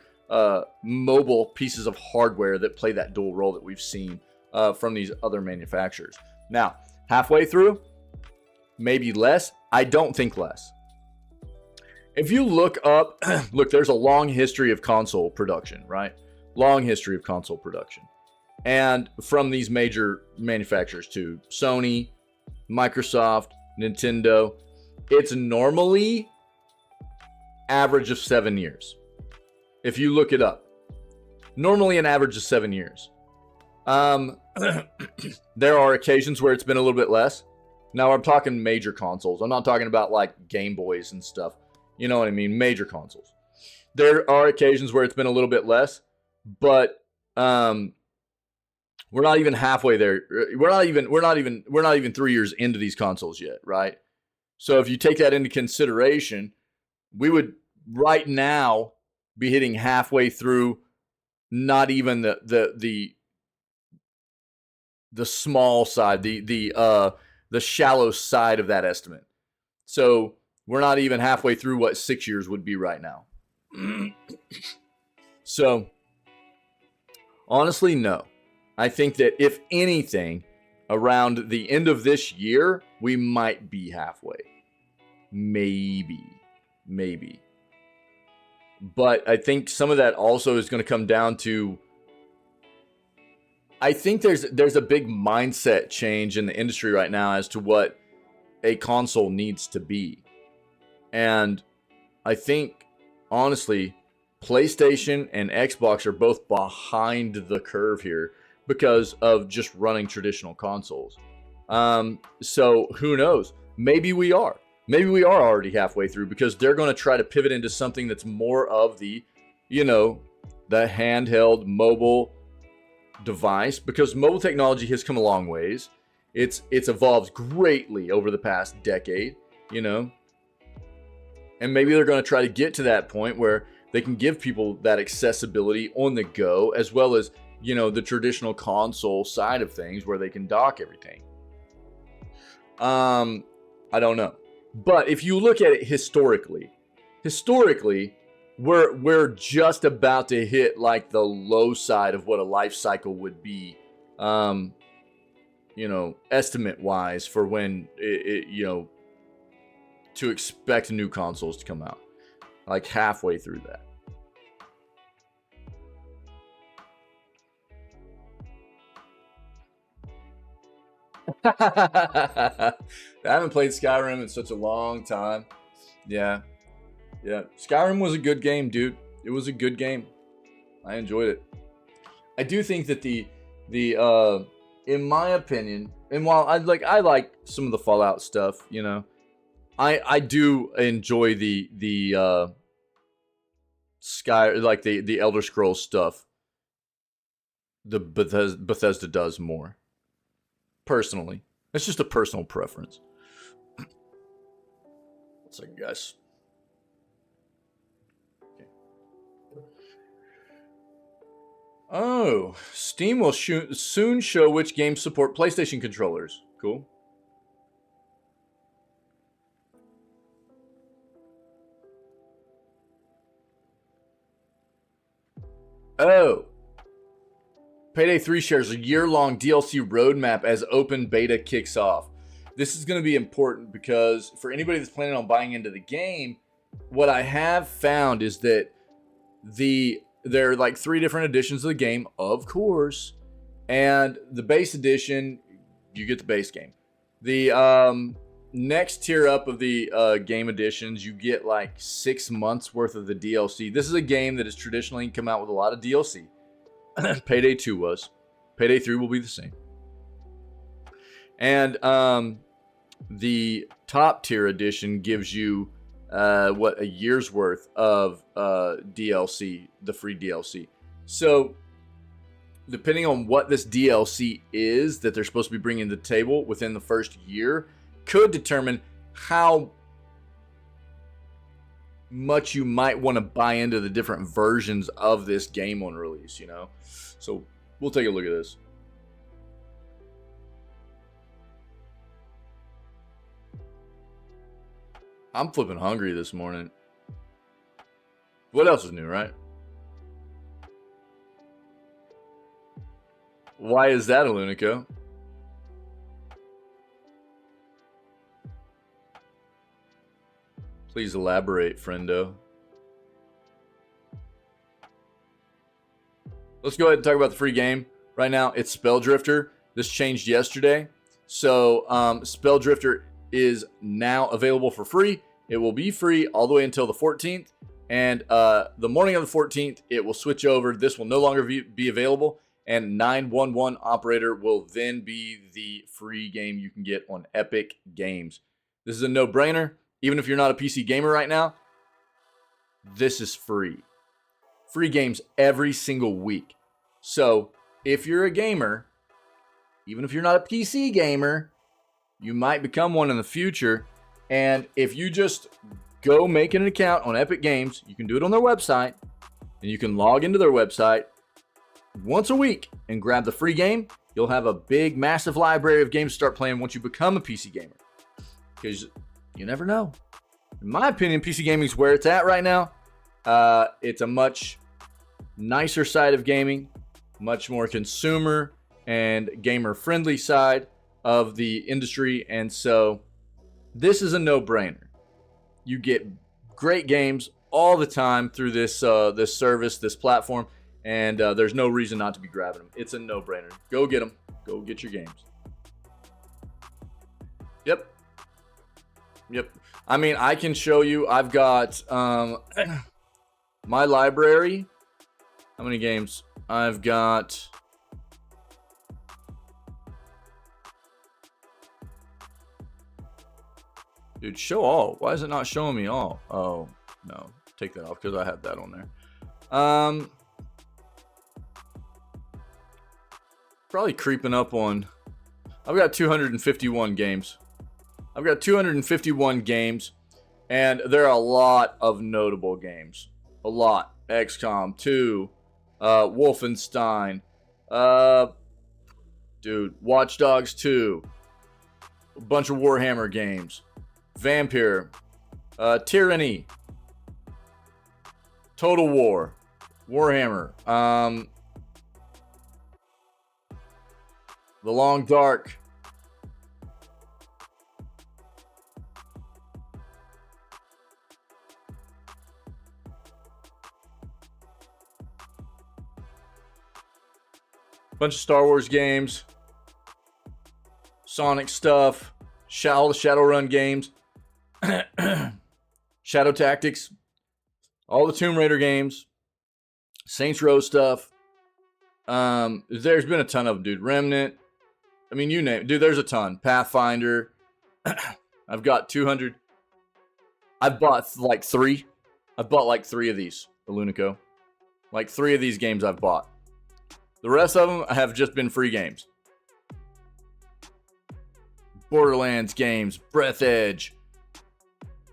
mobile pieces of hardware that play that dual role that we've seen from these other manufacturers. Now, halfway through, maybe less. I don't think less. If you look up, look, there's a long history of console production, right? Long history of console production. And from these major manufacturers too, Sony, Microsoft, Nintendo, it's normally average of 7 years. If you look it up, normally an average of 7 years. There are occasions where it's been a little bit less. Now I'm talking major consoles. I'm not talking about like Game Boys and stuff. You know what I mean? Major consoles. There are occasions where it's been a little bit less, but we're not even halfway there. We're not even 3 years into these consoles yet, right? So if you take that into consideration, we would right now be hitting halfway through, not even the small side, the shallow side of that estimate. So we're not even halfway through what 6 years would be right now. So honestly, no. I think that if anything, around the end of this year, we might be halfway. Maybe. But I think some of that also is going to come down to, I think there's a big mindset change in the industry right now as to what a console needs to be. And I think, honestly, PlayStation and Xbox are both behind the curve here because of just running traditional consoles. So who knows? Maybe we are. Maybe we are already halfway through because they're going to try to pivot into something that's more of the, the handheld mobile device, because mobile technology has come a long ways. It's evolved greatly over the past decade, and maybe they're going to try to get to that point where they can give people that accessibility on the go, as well as, the traditional console side of things where they can dock everything. I don't know. But if you look at it historically, we're just about to hit like the low side of what a life cycle would be, estimate wise for when to expect new consoles to come out, like halfway through that. I haven't played Skyrim in such a long time. Yeah. Skyrim was a good game, dude. It was a good game. I enjoyed it. I do think that the in my opinion, and while I like some of the Fallout stuff, I do enjoy the like the Elder Scrolls stuff, the Bethesda does more. Personally, it's just a personal preference. One second, guys. Okay. Oh, Steam will soon show which games support PlayStation controllers. Cool. Oh. Payday 3 shares a year-long DLC roadmap as open beta kicks off. This is going to be important because for anybody that's planning on buying into the game, what I have found is that there are like 3 different editions of the game, of course, and the base edition, you get the base game. The next tier up of the game editions, you get like 6 months worth of the DLC. This is a game that has traditionally come out with a lot of DLC. Payday 2 was. Payday 3 will be the same. And the top tier edition gives you a year's worth of DLC, the free DLC. So depending on what this DLC is that they're supposed to be bringing to the table within the first year could determine how much you might want to buy into the different versions of this game on release, you know? So we'll take a look at this. I'm flipping hungry this morning. What else is new, right? Why is that, Alunico? Please elaborate, friendo. Let's go ahead and talk about the free game. Right now, it's Spelldrifter. This changed yesterday. So, Spelldrifter is now available for free. It will be free all the way until the 14th. And the morning of the 14th, it will switch over. This will no longer be available. And 911 Operator will then be the free game you can get on Epic Games. This is a no-brainer. Even if you're not a PC gamer right now, this is free. Free games every single week. So if you're a gamer, even if you're not a PC gamer, you might become one in the future. And if you just go make an account on Epic Games, you can do it on their website, and you can log into their website once a week and grab the free game. You'll have a big, massive library of games to start playing once you become a PC gamer. Because you never know. In my opinion, PC gaming is where it's at right now. It's a much nicer side of gaming, much more consumer and gamer-friendly side of the industry, and so this is a no-brainer. You get great games all the time through this service, this platform, and there's no reason not to be grabbing them. It's a no-brainer. Go get them. Go get your games. Yep. I mean, I can show you. I've got my library. How many games? I've got... Dude, show all. Why is it not showing me all? Oh, no. Take that off because I had that on there. Probably creeping up on... I've got 251 games. I've got 251 games, and there are a lot of notable games. A lot. XCOM 2, Wolfenstein, Watch Dogs 2, a bunch of Warhammer games, Vampire, Tyranny, Total War, Warhammer, The Long Dark, bunch of Star Wars games, Sonic stuff, all the Shadowrun games, Shadow Tactics, all the Tomb Raider games, Saints Row stuff. There's been a ton of them, dude. Remnant. I mean, you name it. Dude, there's a ton. Pathfinder. I've got 200. I've bought like 3. I've bought like 3 of these. Lunico. Like 3 of these games I've bought. The rest of them have just been free games. Borderlands games, Breath Edge,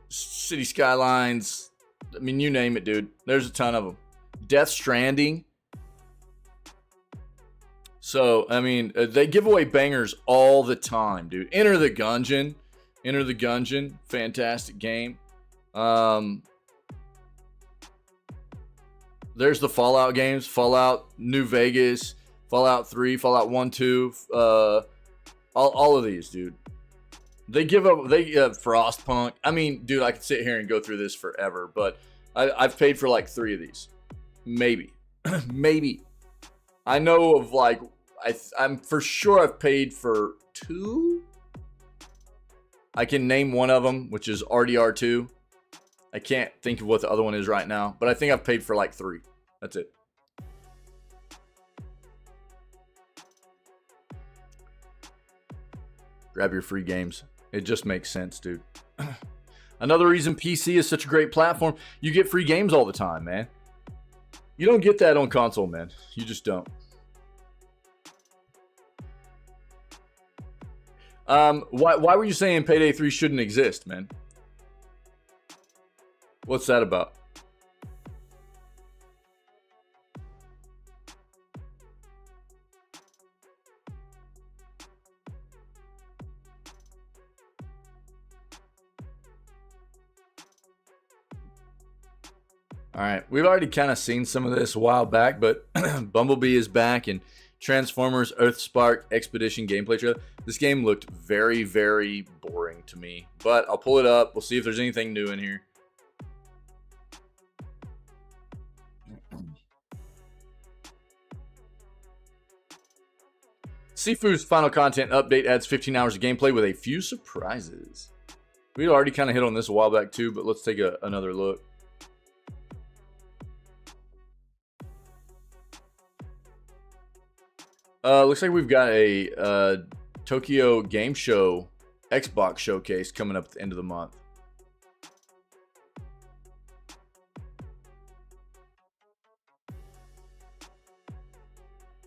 City Skylines. I mean, you name it, dude. There's a ton of them. Death Stranding. So, I mean, they give away bangers all the time, dude. Enter the Gungeon. Enter the Gungeon. Fantastic game. There's the Fallout games. Fallout New Vegas. Fallout 3. Fallout 1, 2. All of these, dude. They give up. Frostpunk. I mean, dude, I could sit here and go through this forever, but I've paid for like 3 of these. Maybe. Maybe. I know of like, I'm for sure I've paid for 2. I can name one of them, which is RDR2. I can't think of what the other one is right now, but I think I've paid for like 3. That's it. Grab your free games. It just makes sense, dude. Another reason PC is such a great platform, you get free games all the time, man. You don't get that on console, man. You just don't. Why were you saying Payday 3 shouldn't exist, man? What's that about? All right, we've already kind of seen some of this a while back, but Bumblebee is back and Transformers Earthspark Expedition gameplay trailer. This game looked very, very boring to me, but I'll pull it up. We'll see if there's anything new in here. Sifu's final content update adds 15 hours of gameplay with a few surprises. We'd already kind of hit on this a while back too, but let's take another look. Looks like we've got a Tokyo Game Show Xbox showcase coming up at the end of the month.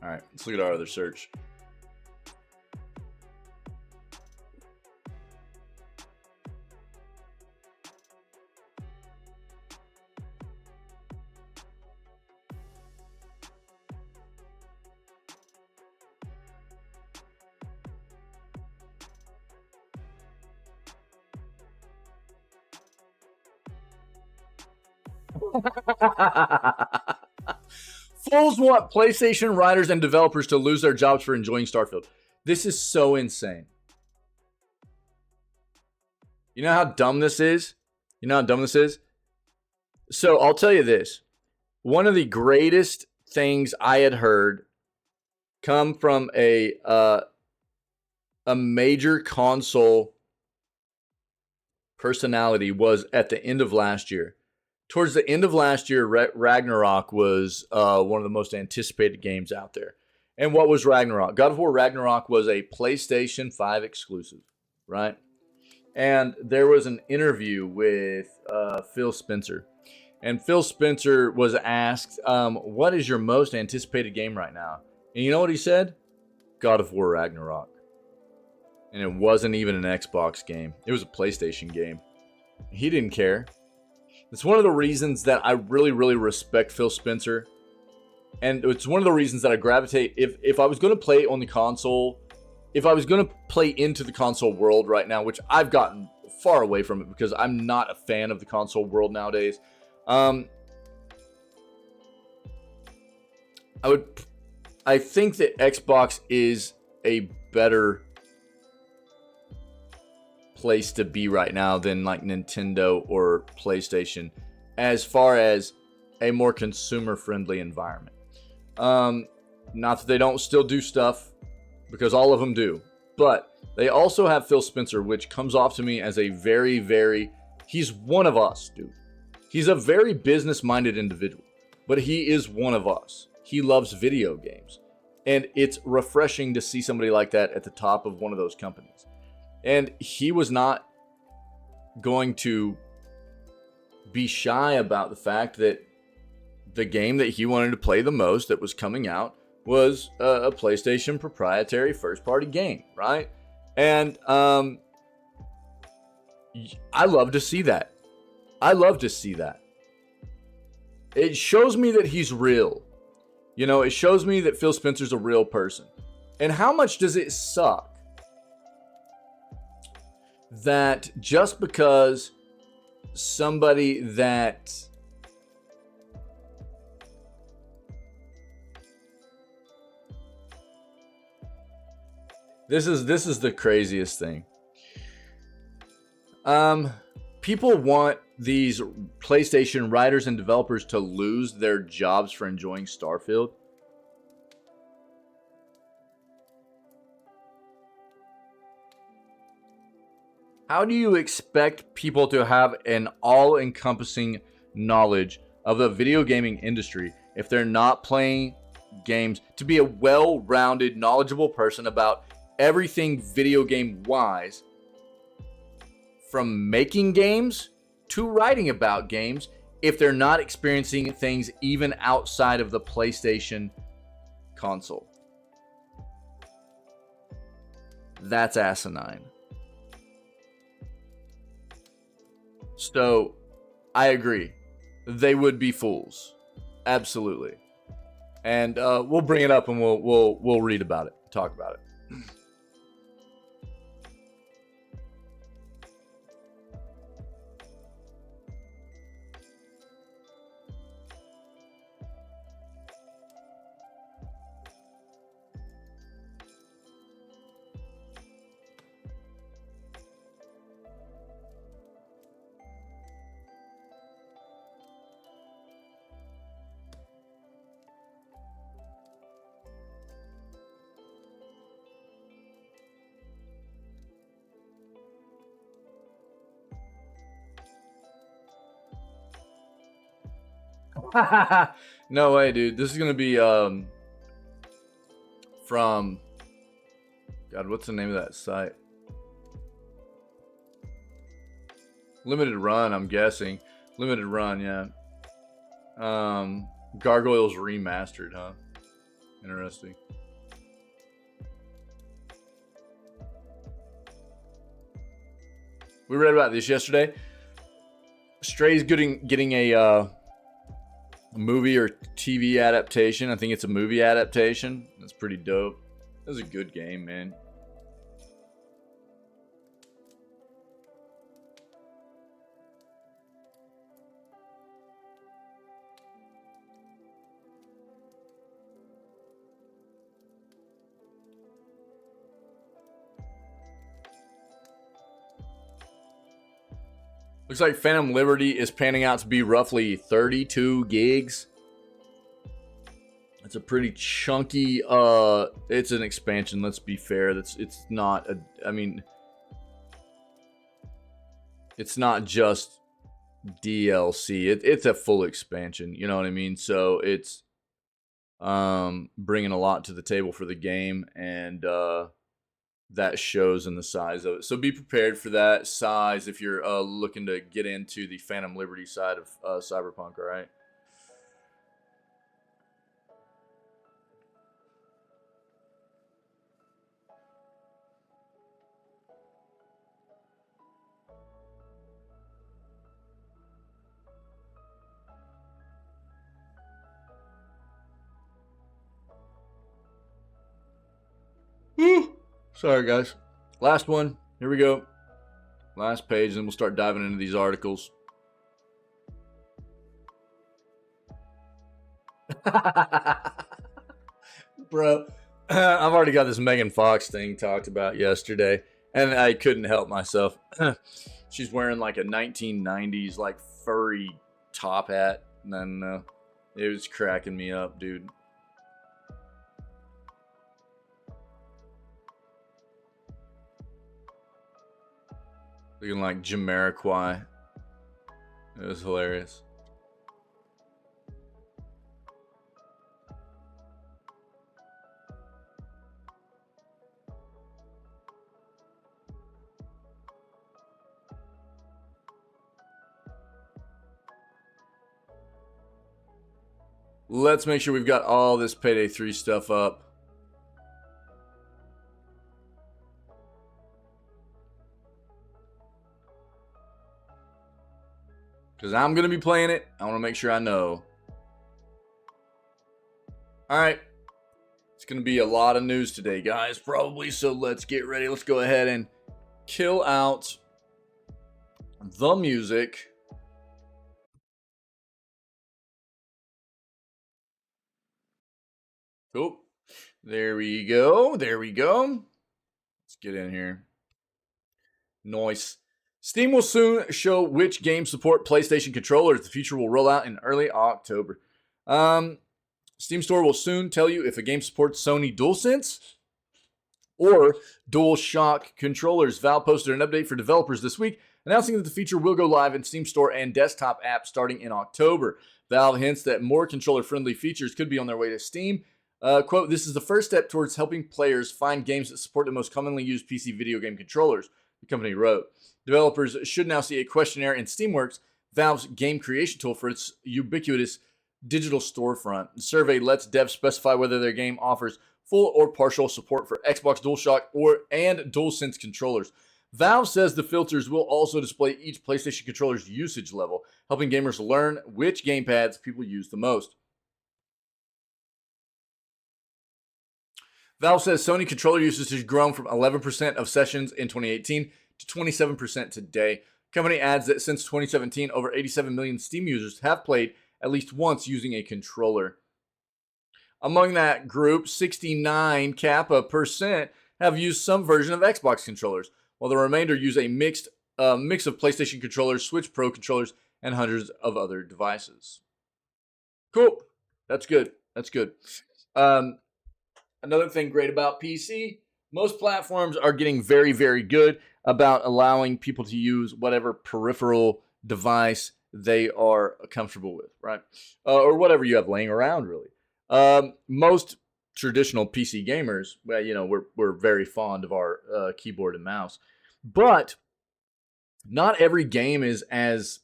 All right, let's look at our other search. Fools want PlayStation writers and developers to lose their jobs for enjoying Starfield. This is so insane. You know how dumb this is? You know how dumb this is? So I'll tell you this. One of the greatest things I had heard come from a major console personality was at the end of last year. Towards the end of last year, Ragnarok was one of the most anticipated games out there. And what was Ragnarok? God of War Ragnarok was a PlayStation 5 exclusive, right? And there was an interview with Phil Spencer. And Phil Spencer was asked, what is your most anticipated game right now? And you know what he said? God of War Ragnarok. And it wasn't even an Xbox game. It was a PlayStation game. He didn't care. It's one of the reasons that I really, really respect Phil Spencer. And it's one of the reasons that I gravitate. If I was going to play on the console, if I was going to play into the console world right now, which I've gotten far away from it because I'm not a fan of the console world nowadays. I think that Xbox is a better place to be right now than like Nintendo or PlayStation as far as a more consumer friendly environment. Not that they don't still do stuff, because all of them do, but they also have Phil Spencer, which comes off to me as a very, very, he's one of us, dude. He's a very business minded individual, but he is one of us. He loves video games, and it's refreshing to see somebody like that at the top of one of those companies. And he was not going to be shy about the fact that the game that he wanted to play the most that was coming out was a PlayStation proprietary first-party game, right? And I love to see that. I love to see that. It shows me that he's real. You know, it shows me that Phil Spencer's a real person. And how much does it suck that just because somebody that this is the craziest thing. People want these PlayStation writers and developers to lose their jobs for enjoying Starfield. How do you expect people to have an all-encompassing knowledge of the video gaming industry if they're not playing games, to be a well-rounded, knowledgeable person about everything video game-wise, from making games to writing about games, if they're not experiencing things even outside of the PlayStation console? That's asinine. So, I agree. They would be fools. Absolutely. And we'll bring it up and we'll read about it, talk about it. No way, dude. This is gonna be from God, what's the name of that site? Limited Run, I'm guessing. Limited Run, yeah. Gargoyles Remastered, huh? Interesting. We read about this yesterday. Stray's getting a movie or TV adaptation. I think it's a movie adaptation. That's pretty dope. It was a good game, man. Looks like Phantom Liberty is panning out to be roughly 32 gigs. It's a pretty chunky, it's an expansion, let's be fair. It's not a, I mean, it's not just DLC. It's a full expansion, you know what I mean? So it's bringing a lot to the table for the game, and that shows in the size of it. So be prepared for that size if you're looking to get into the Phantom Liberty side of Cyberpunk, all right? Woo! Sorry, guys. Last one. Here we go. Last page, and we'll start diving into these articles. Bro, I've already got this Megan Fox thing talked about yesterday, and I couldn't help myself. She's wearing like a 1990s like furry top hat, and then it was cracking me up, dude. Looking like Jamiroquai. It was hilarious. let's make sure we've got all this Payday 3 stuff up. Because I'm going to be playing it. I want to make sure I know. Alright. It's going to be a lot of news today, guys. Probably. So let's get ready. Let's go ahead and kill out the music. Oh, there we go. There we go. Let's get in here. Nice. Steam will soon show which games support PlayStation controllers. The feature will roll out in early October. Steam Store will soon tell you if a game supports Sony DualSense or DualShock controllers. Valve posted an update for developers this week, announcing that the feature will go live in Steam Store and desktop apps starting in October. Valve hints that more controller-friendly features could be on their way to Steam. Quote, this is the first step towards helping players find games that support the most commonly used PC video game controllers, the company wrote. Developers should now see a questionnaire in Steamworks, Valve's game creation tool, for its ubiquitous digital storefront. The survey lets devs specify whether their game offers full or partial support for Xbox DualShock and DualSense controllers. Valve says the filters will also display each PlayStation controller's usage level, helping gamers learn which gamepads people use the most. Valve says Sony controller usage has grown from 11% of sessions in 2018 to 27% today. The company adds that since 2017, over 87 million Steam users have played at least once using a controller. Among that group, 69% have used some version of Xbox controllers, while the remainder use a mix of PlayStation controllers, Switch Pro controllers, and hundreds of other devices. Cool. That's good. That's good. Another thing great about PC, most platforms are getting very, very good about allowing people to use whatever peripheral device they are comfortable with, right? Or whatever you have laying around, really. Most traditional PC gamers, well, you know, we're very fond of our keyboard and mouse. But not every game is as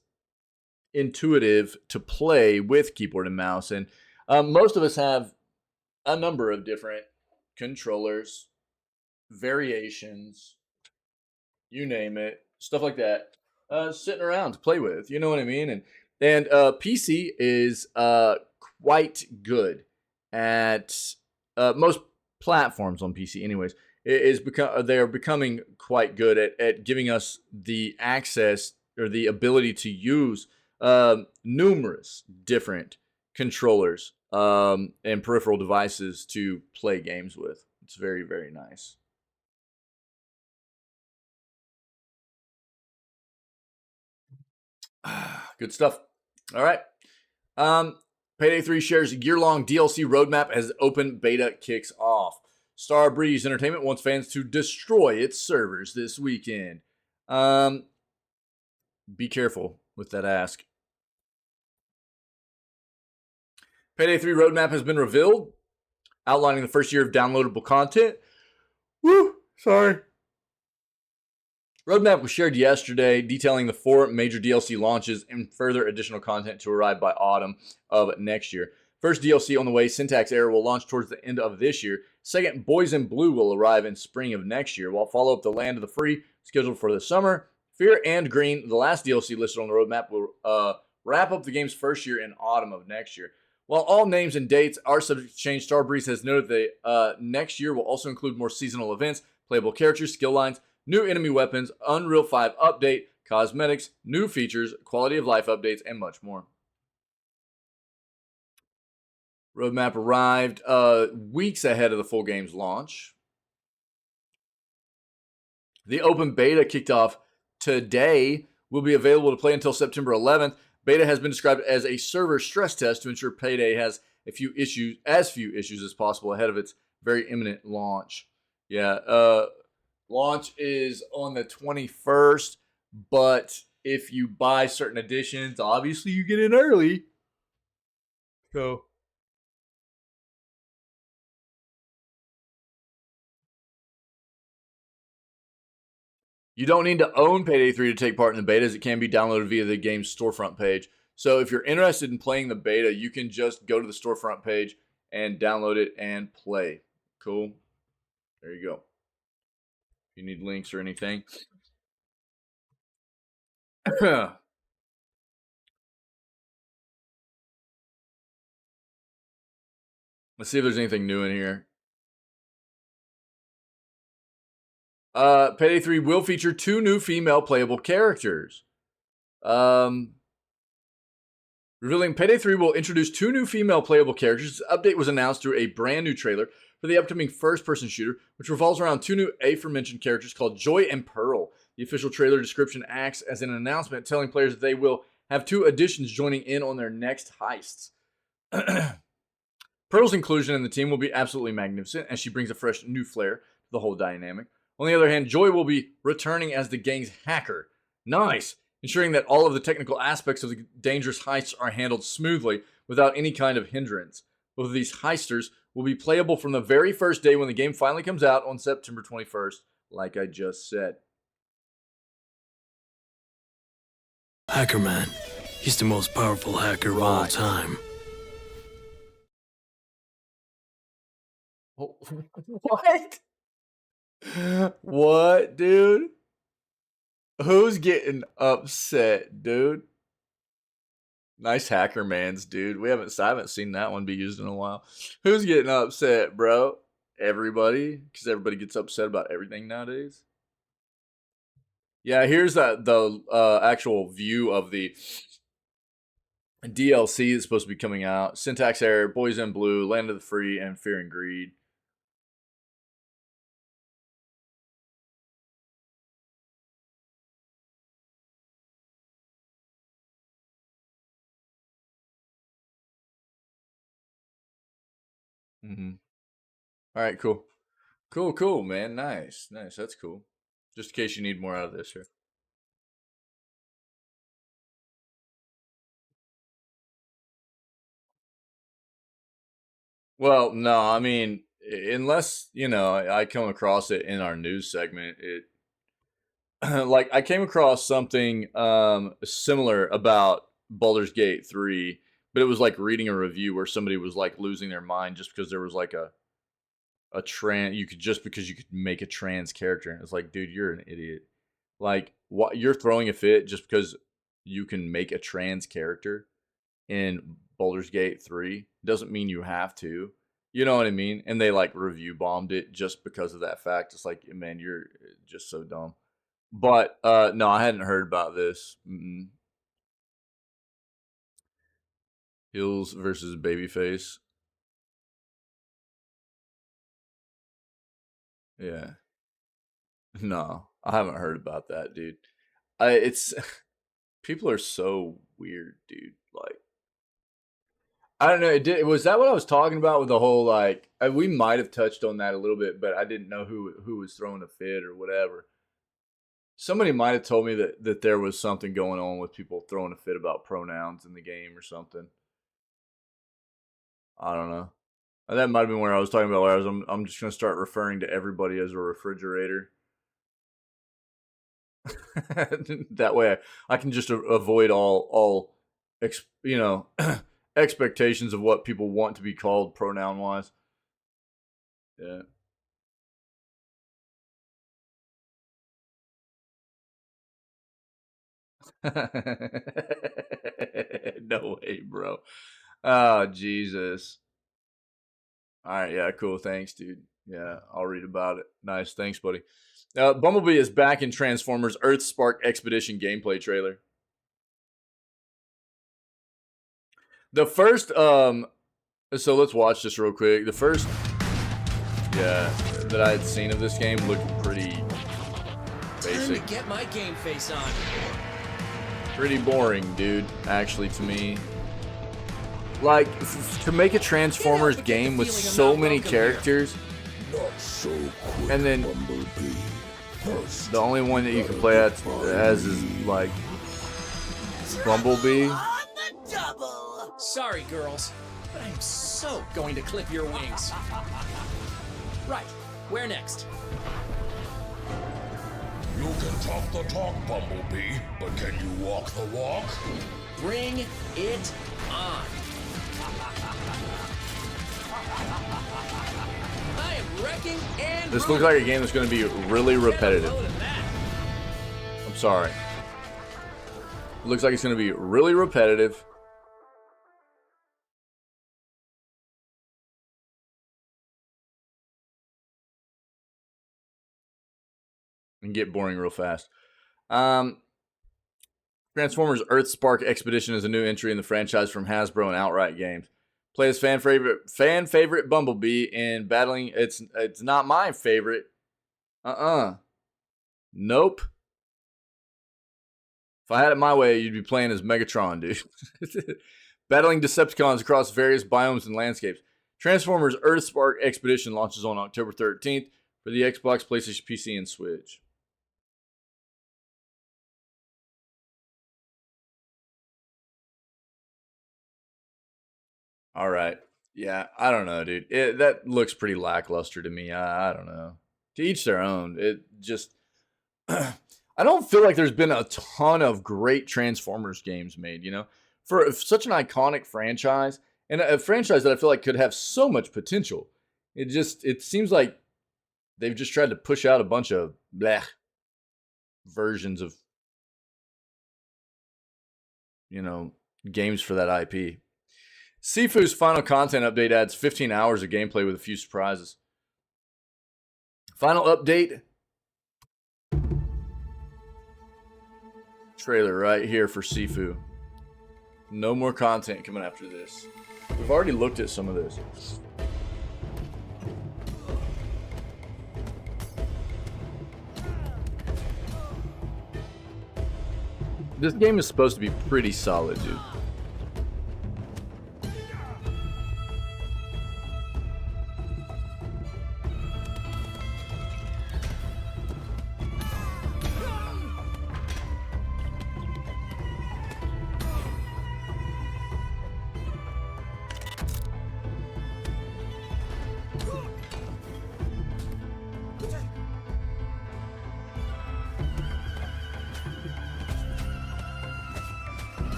intuitive to play with keyboard and mouse. And most of us have a number of different controllers, variations, you name it, stuff like that, sitting around to play with. You know what I mean? And PC is quite good at most platforms on PC, anyways. They are becoming quite good at giving us the access or the ability to use numerous different controllers and peripheral devices to play games with. It's very, very nice. Good stuff. All right. Payday 3 shares year-long DLC roadmap as open beta kicks off. Starbreeze Entertainment wants fans to destroy its servers this weekend. Be careful with that ask. Payday 3 roadmap has been revealed, outlining the first year of downloadable content. Woo! Sorry. Roadmap was shared yesterday, detailing the 4 major DLC launches and further additional content to arrive by autumn of next year. First DLC on the way, Syntax Error, will launch towards the end of this year. Second, Boys in Blue will arrive in spring of next year, while follow-up The Land of the Free, scheduled for the summer. Fear and Green, the last DLC listed on the roadmap, will wrap up the game's first year in autumn of next year. While all names and dates are subject to change, Starbreeze has noted that next year will also include more seasonal events, playable characters, skill lines, new enemy weapons, Unreal 5 update, cosmetics, new features, quality of life updates, and much more. Roadmap arrived weeks ahead of the full game's launch. The open beta kicked off today, will be available to play until September 11th. Beta has been described as a server stress test to ensure Payday has few issues as possible ahead of its very imminent launch. Yeah, launch is on the 21st, but if you buy certain editions, obviously you get in early. So you don't need to own Payday 3 to take part in the beta, as it can be downloaded via the game's storefront page. So if you're interested in playing the beta, you can just go to the storefront page and download it and play. Cool. There you go. If you need links or anything. Let's see if there's anything new in here. Payday 3 will feature 2 new female playable characters. Revealing Payday 3 will introduce 2 new female playable characters. This update was announced through a brand new trailer for the upcoming first-person shooter, which revolves around 2 new aforementioned characters called Joy and Pearl. The official trailer description acts as an announcement telling players that they will have 2 additions joining in on their next heists. Pearl's inclusion in the team will be absolutely magnificent, as she brings a fresh new flair to the whole dynamic. On the other hand, Joy will be returning as the gang's hacker. Nice! Ensuring that all of the technical aspects of the dangerous heists are handled smoothly without any kind of hindrance. Both of these heisters will be playable from the very first day when the game finally comes out on September 21st, like I just said. Hacker Man. He's the most powerful hacker of all time. What? What, dude? Who's getting upset, dude? Nice hacker man's, dude. I haven't seen that one be used in a while. Who's getting upset, bro? Everybody, because everybody gets upset about everything nowadays. Yeah, here's the actual view of the DLC that's supposed to be coming out. Syntax Error, Boys in Blue, Land of the Free, and Fear and Greed. All right, cool. Cool, man. Nice. That's cool. Just in case you need more out of this here. Well, no, I mean, unless, I come across it in our news segment, like I came across something similar about Baldur's Gate 3, but it was like reading a review where somebody was like losing their mind just because there was like a trans because you could make a trans character. And it's like, dude, you're an idiot. Like, what, you're throwing a fit just because you can make a trans character in Baldur's Gate 3 doesn't mean you have to. You know what I mean? And they like review bombed it just because of that fact. It's like, man, you're just so dumb. But no, I hadn't heard about this. Hills versus Babyface. Yeah. No, I haven't heard about that, dude. It's people are so weird, dude. Like, I don't know. Was that what I was talking about with the whole like? We might have touched on that a little bit, but I didn't know who was throwing a fit or whatever. Somebody might have told me that there was something going on with people throwing a fit about pronouns in the game or something. I don't know. That might have been where I was talking about. Where I'm just gonna start referring to everybody as a refrigerator. That way, I can just avoid all expectations of what people want to be called pronoun wise. Yeah. No way, bro. Oh, Jesus. All right, yeah, cool. Thanks, dude. Yeah, I'll read about it. Nice, thanks, buddy. Bumblebee is back in Transformers Earthspark Expedition gameplay trailer. The first, so let's watch this real quick. The first, that I had seen of this game looked pretty basic. Time to get my game face on. Pretty boring, dude, actually, to me. Like, to make a Transformers game with so many characters, and then the only one that you can play as is, like, Bumblebee. Sorry, girls, but I'm so going to clip your wings. Right, where next? You can talk the talk, Bumblebee, but can you walk the walk? Bring it on. I am wrecking and This looks like a game that's going to be really repetitive. that. I'm sorry. It looks like it's going to be really repetitive. And get boring real fast. Transformers Earthspark Expedition is a new entry in the franchise from Hasbro and Outright Games. Play as fan favorite Bumblebee in battling. It's not my favorite. Nope. If I had it my way, you'd be playing as Megatron, dude. Battling Decepticons across various biomes and landscapes. Transformers Earthspark Expedition launches on October 13th for the Xbox, PlayStation, PC, and Switch. All right. Yeah, I don't know, dude. That looks pretty lackluster to me. I don't know. To each their own. It just... I don't feel like there's been a ton of great Transformers games made, you know? For such an iconic franchise, and a franchise that I feel like could have so much potential. It seems like they've just tried to push out a bunch of bleh versions of, you know, games for that IP. Sifu's final content update adds 15 hours of gameplay with a few surprises. Final update. Trailer right here for Sifu. No more content coming after this. We've already looked at some of this. This game is supposed to be pretty solid, dude.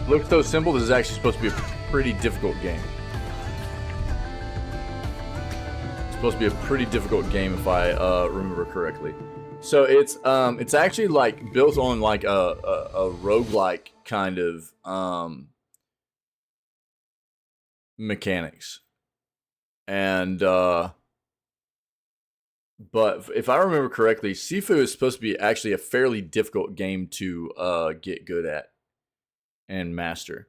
Looks so simple, this is actually supposed to be a pretty difficult game. It's supposed to be a pretty difficult game if I remember correctly. So it's actually like built on like a roguelike kind of mechanics. And but if I remember correctly, Sifu is supposed to be actually a fairly difficult game to get good at and master.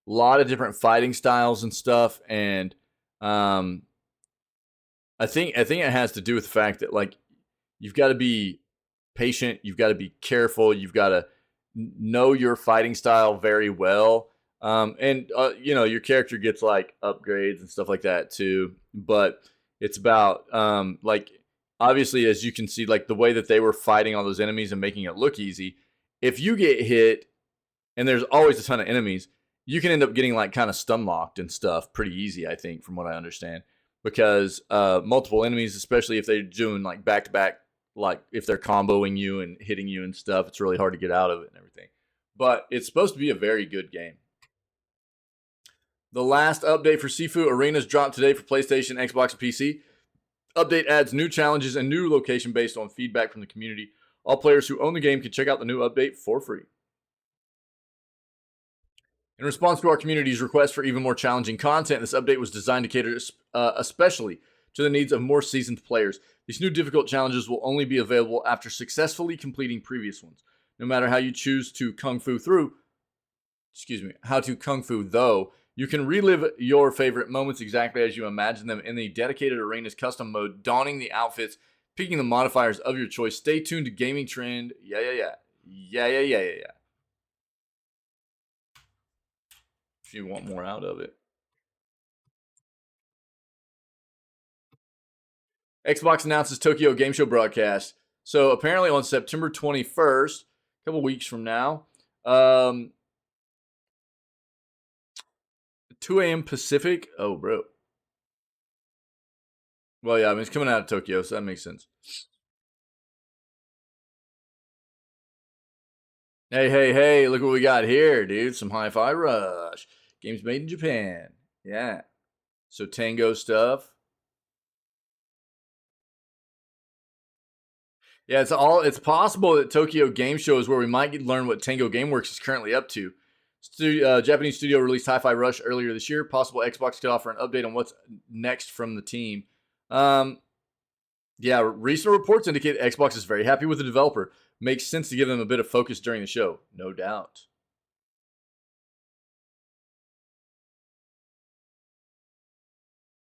A lot of different fighting styles and stuff, and I think it has to do with the fact that like you've got to be patient, you've got to be careful, you've got to know your fighting style very well, and you know, your character gets like upgrades and stuff like that too. But it's about like obviously, as you can see, like the way that they were fighting all those enemies and making it look easy. If you get hit, and there's always a ton of enemies, you can end up getting like kind of stun locked and stuff pretty easy, I think, from what I understand. Because multiple enemies, especially if they're doing like back to back, like if they're comboing you and hitting you and stuff, it's really hard to get out of it and everything. But it's supposed to be a very good game. The last update for Sifu Arenas dropped today for PlayStation, Xbox, and PC. Update adds new challenges and new location based on feedback from the community. All players who own the game can check out the new update for free. In response to our community's request for even more challenging content, this update was designed to cater especially to the needs of more seasoned players. These new difficult challenges will only be available after successfully completing previous ones. No matter how you choose to kung fu though, you can relive your favorite moments exactly as you imagine them in the dedicated arenas custom mode, donning the outfits, picking the modifiers of your choice. Stay tuned to Gaming Trend. Yeah. If you want more out of it. Xbox announces Tokyo Game Show broadcast. So apparently on September 21st, a couple weeks from now, 2 a.m. Pacific. Oh, bro. Well, yeah, I mean, it's coming out of Tokyo, so that makes sense. Hey, look what we got here, dude. Some Hi-Fi Rush. Games made in Japan. Yeah. So Tango stuff. Yeah, it's possible that Tokyo Game Show is where we might learn what Tango Gameworks is currently up to. Japanese studio released Hi-Fi Rush earlier this year. Possible Xbox could offer an update on what's next from the team. Yeah, recent reports indicate Xbox is very happy with the developer. Makes sense to give them a bit of focus during the show, no doubt.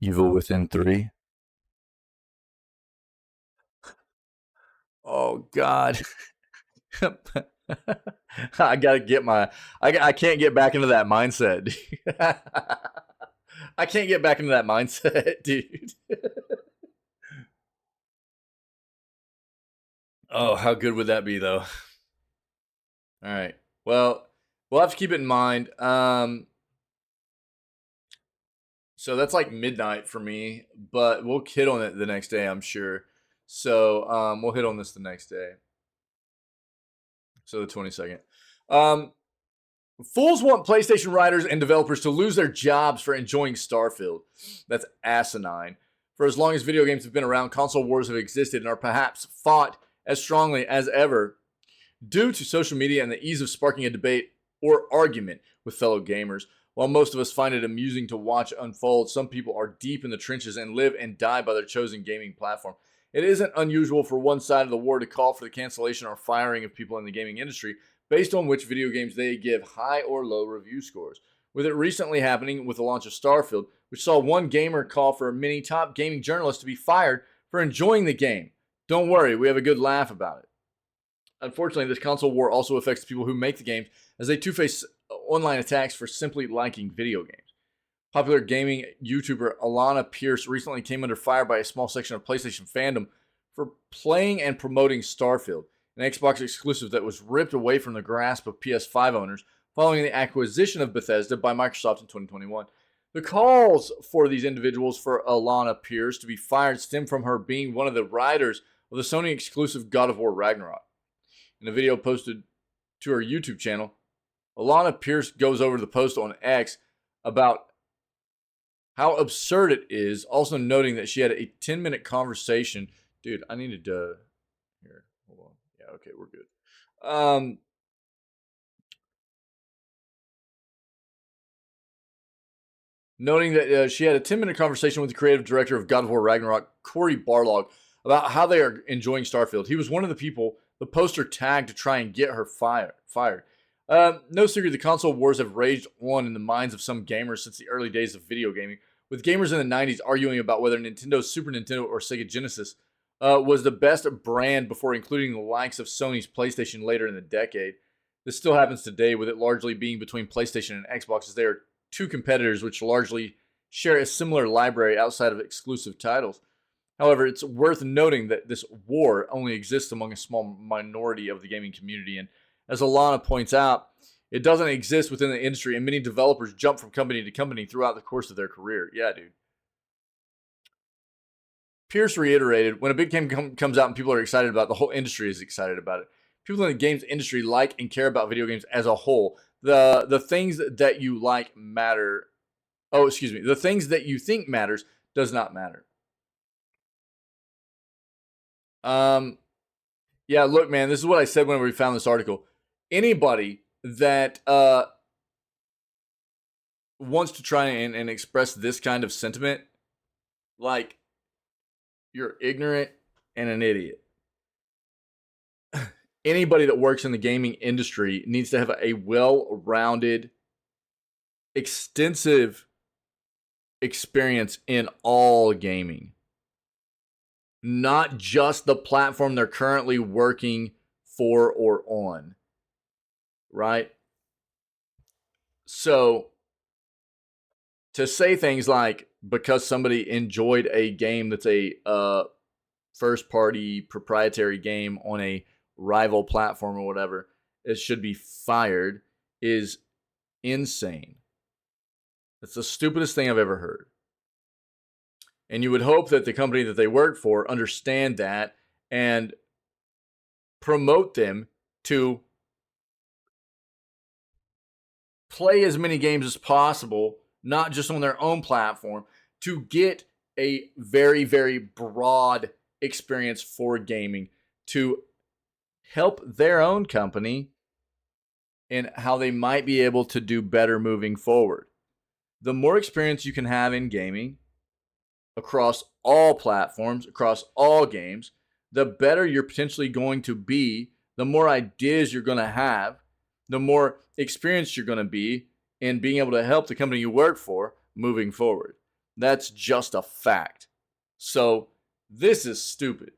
Evil Within 3. Oh God. I gotta get I can't get back into that mindset. I can't get back into that mindset, dude. Oh, how good would that be, though? All right. Well, we'll have to keep it in mind. So that's like midnight for me, but we'll hit on it the next day, I'm sure. So we'll hit on this the next day. So the 22nd. Fools want PlayStation writers and developers to lose their jobs for enjoying Starfield. That's asinine. For as long as video games have been around, console wars have existed and are perhaps fought as strongly as ever due to social media and the ease of sparking a debate or argument with fellow gamers. While most of us find it amusing to watch unfold, some people are deep in the trenches and live and die by their chosen gaming platform. It isn't unusual for one side of the war to call for the cancellation or firing of people in the gaming industry based on which video games they give high or low review scores. With it recently happening with the launch of Starfield, which saw one gamer call for many top gaming journalists to be fired for enjoying the game. Don't worry, we have a good laugh about it. Unfortunately, this console war also affects people who make the games, as they too face online attacks for simply liking video games. Popular gaming YouTuber Alana Pierce recently came under fire by a small section of PlayStation fandom for playing and promoting Starfield, an Xbox exclusive that was ripped away from the grasp of PS5 owners following the acquisition of Bethesda by Microsoft in 2021. The calls for these individuals for Alana Pierce to be fired stem from her being one of the writers of the Sony exclusive God of War Ragnarok. In a video posted to her YouTube channel, Alana Pierce goes over the post on X about how absurd it is, also noting that she had a 10-minute conversation. Dude, I needed to... Here, hold on. Yeah, okay, we're good. Noting that she had a 10-minute conversation with the creative director of God of War Ragnarok, Cory Barlog, about how they are enjoying Starfield. He was one of the people the poster tagged to try and get her fired. No secret, the console wars have raged on in the minds of some gamers since the early days of video gaming, with gamers in the 90s arguing about whether Nintendo's Super Nintendo or Sega Genesis was the best brand before including the likes of Sony's PlayStation later in the decade. This still happens today, with it largely being between PlayStation and Xbox, as they are two competitors which largely share a similar library outside of exclusive titles. However, it's worth noting that this war only exists among a small minority of the gaming community, and as Alana points out, it doesn't exist within the industry, and many developers jump from company to company throughout the course of their career. Yeah, dude. Pierce reiterated, when a big game comes out and people are excited about it, the whole industry is excited about it. People in the games industry like and care about video games as a whole. The things that you like matter. Oh, excuse me. The things that you think matters does not matter. Yeah, look, man, this is what I said when we found this article. Anybody that wants to try and express this kind of sentiment, like, you're ignorant and an idiot. Anybody that works in the gaming industry needs to have a well-rounded, extensive experience in all gaming. Not just the platform they're currently working for or on. Right? So, to say things like, because somebody enjoyed a game that's a first-party proprietary game on a rival platform or whatever, it should be fired is insane. That's the stupidest thing I've ever heard. And you would hope that the company that they work for understand that and promote them to play as many games as possible, not just on their own platform, to get a very, very broad experience for gaming, to help their own company and how they might be able to do better moving forward. The more experience you can have in gaming across all platforms, across all games, the better you're potentially going to be, the more ideas you're going to have, the more experienced you're going to be in being able to help the company you work for moving forward. That's just a fact. So this is stupid.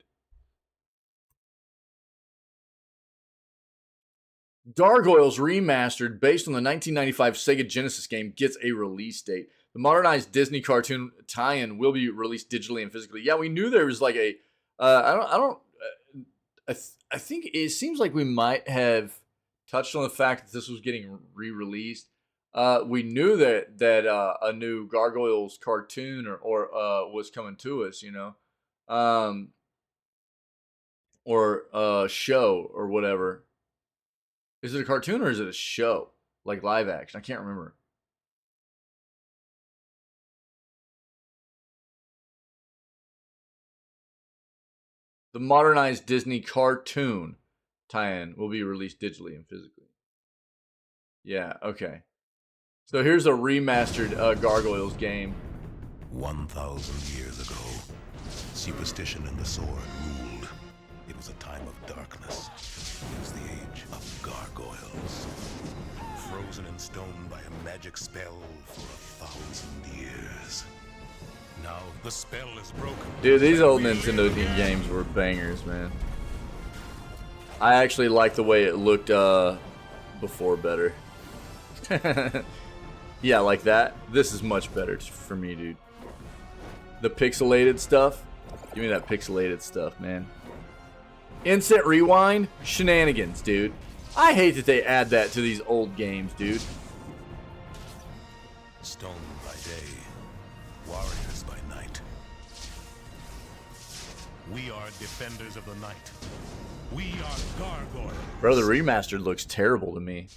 Gargoyles Remastered, based on the 1995 Sega Genesis game, gets a release date. The modernized Disney cartoon tie-in will be released digitally and physically. Yeah, we knew there was like a. I think it seems like we might have touched on the fact that this was getting re-released. We knew that a new Gargoyles cartoon or was coming to us, you know, or a show or whatever. Is it a cartoon or is it a show? Like live action? I can't remember. The modernized Disney cartoon tie-in will be released digitally and physically. Yeah, okay. So here's a remastered Gargoyles game. 1,000 years ago, superstition and the sword ruled. It was a time of darkness. It was the age of gargoyles. Frozen in stone by a magic spell for 1,000 years. Now the spell is broken. Dude, these old Nintendo games were bangers, man. I actually like the way it looked before better. Yeah, like that. This is much better for me, dude. The pixelated stuff. Give me that pixelated stuff, man. Instant rewind? Shenanigans, dude. I hate that they add that to these old games, dude. Stone by day, warriors by night. We are defenders of the night. We are gargoyles. Bro, the remastered looks terrible to me.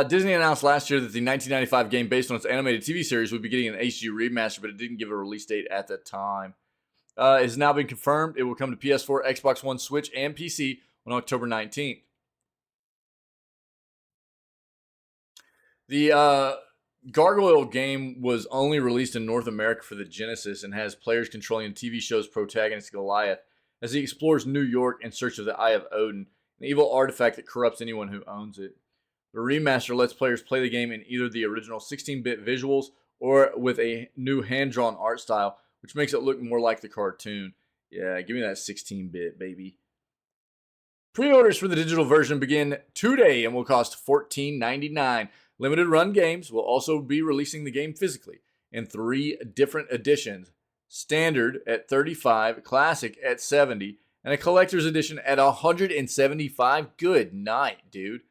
Disney announced last year that the 1995 game based on its animated TV series would be getting an HD remaster, but it didn't give a release date at the time. It has now been confirmed. It will come to PS4, Xbox One, Switch, and PC on October 19th. The Gargoyle game was only released in North America for the Genesis and has players controlling the TV show's protagonist Goliath as he explores New York in search of the Eye of Odin, an evil artifact that corrupts anyone who owns it. The remaster lets players play the game in either the original 16-bit visuals or with a new hand-drawn art style, which makes it look more like the cartoon. Yeah, give me that 16-bit, baby. Pre-orders for the digital version begin today and will cost $14.99. Limited run games will also be releasing the game physically in 3 different editions. Standard at $35, Classic at $70, and a collector's edition at $175. Good night, dude.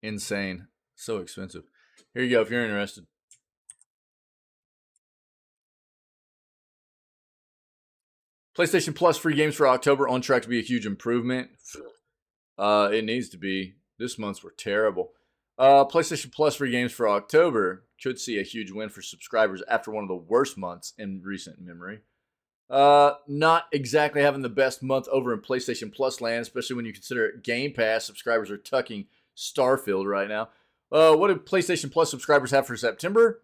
Insane. So expensive. Here you go if you're interested. PlayStation Plus free games for October on track to be a huge improvement. It needs to be. This month's were terrible. PlayStation Plus free games for October could see a huge win for subscribers after one of the worst months in recent memory. Not exactly having the best month over in PlayStation Plus land, especially when you consider Game Pass subscribers are tucking Starfield right now. What do PlayStation Plus subscribers have for September?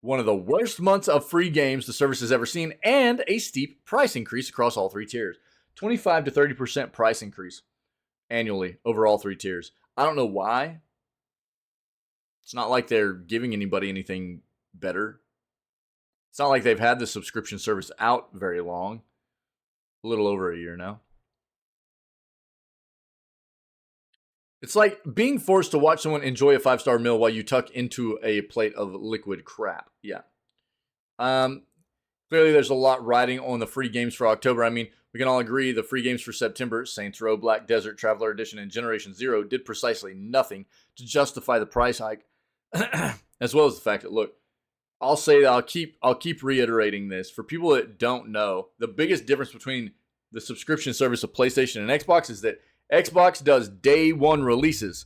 One of the worst months of free games the service has ever seen, and a steep price increase across all 3 tiers. 25 to 30% price increase annually over all 3 tiers. I don't know why. It's not like they're giving anybody anything better. It's not like they've had the subscription service out very long. A little over a year now. It's like being forced to watch someone enjoy a 5-star meal while you tuck into a plate of liquid crap. Yeah. Clearly, there's a lot riding on the free games for October. I mean, we can all agree the free games for September, Saints Row, Black Desert, Traveler Edition, and Generation Zero, did precisely nothing to justify the price hike, as well as the fact that, look, I'll say that I'll keep reiterating this. For people that don't know, the biggest difference between the subscription service of PlayStation and Xbox is that Xbox does day one releases.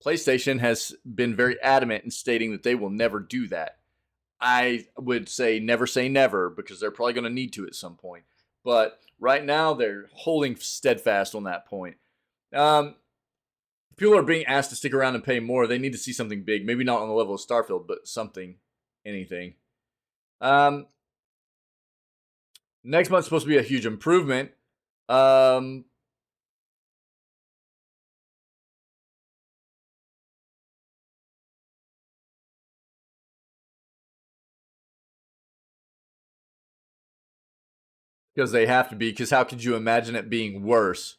PlayStation has been very adamant in stating that they will never do that. I would say never because they're probably going to need to at some point. But right now, they're holding steadfast on that point. People are being asked to stick around and pay more. They need to see something big. Maybe not on the level of Starfield, but something, anything. Next month's supposed to be a huge improvement. Because they have to be, because how could you imagine it being worse?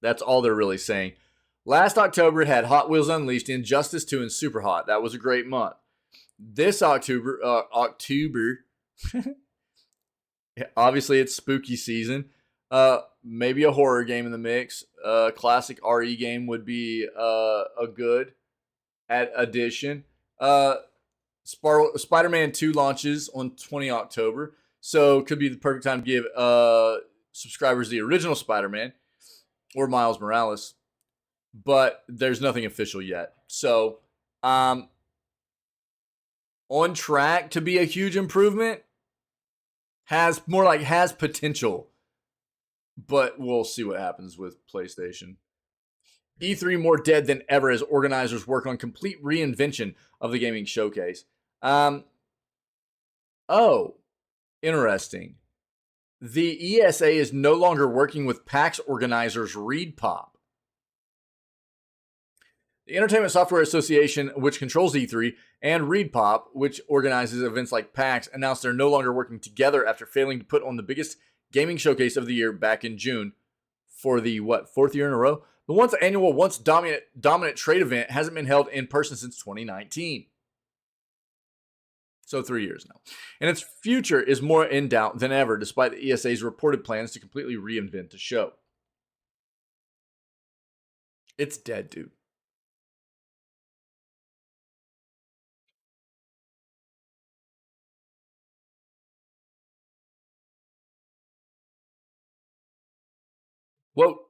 That's all they're really saying. Last October, it had Hot Wheels Unleashed, Injustice 2, and Super Hot. That was a great month. This October, obviously it's spooky season. Maybe a horror game in the mix. Classic RE game would be a good addition. Spider-Man 2 launches on 20 October. So could be the perfect time to give subscribers the original Spider-Man or Miles Morales. But there's nothing official yet. So on track to be a huge improvement. Has potential. But we'll see what happens with PlayStation. E3 more dead than ever as organizers work on complete reinvention of the gaming showcase. Interesting. The ESA is no longer working with PAX organizers ReedPop. The Entertainment Software Association, which controls E3, and ReedPop, which organizes events like PAX, announced they're no longer working together after failing to put on the biggest gaming showcase of the year back in June for the, fourth year in a row? The once annual, once dominant trade event hasn't been held in person since 2019. So 3 years now. And its future is more in doubt than ever, despite the ESA's reported plans to completely reinvent the show. It's dead, dude. Whoa.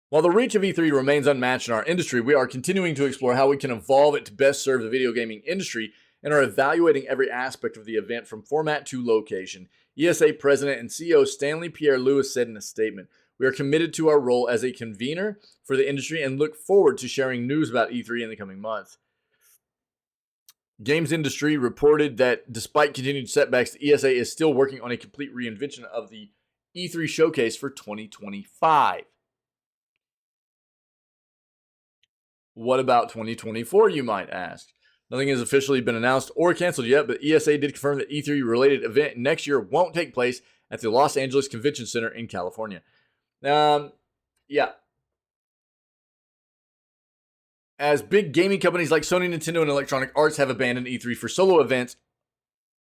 While the reach of E3 remains unmatched in our industry, we are continuing to explore how we can evolve it to best serve the video gaming industry and are evaluating every aspect of the event from format to location. ESA President and CEO Stanley Pierre Lewis said in a statement, "We are committed to our role as a convener for the industry and look forward to sharing news about E3 in the coming months." Games Industry reported that despite continued setbacks, the ESA is still working on a complete reinvention of the E3 showcase for 2025. What about 2024, you might ask? Nothing has officially been announced or canceled yet, but ESA did confirm that E3-related event next year won't take place at the Los Angeles Convention Center in California. Yeah. As big gaming companies like Sony, Nintendo, and Electronic Arts have abandoned E3 for solo events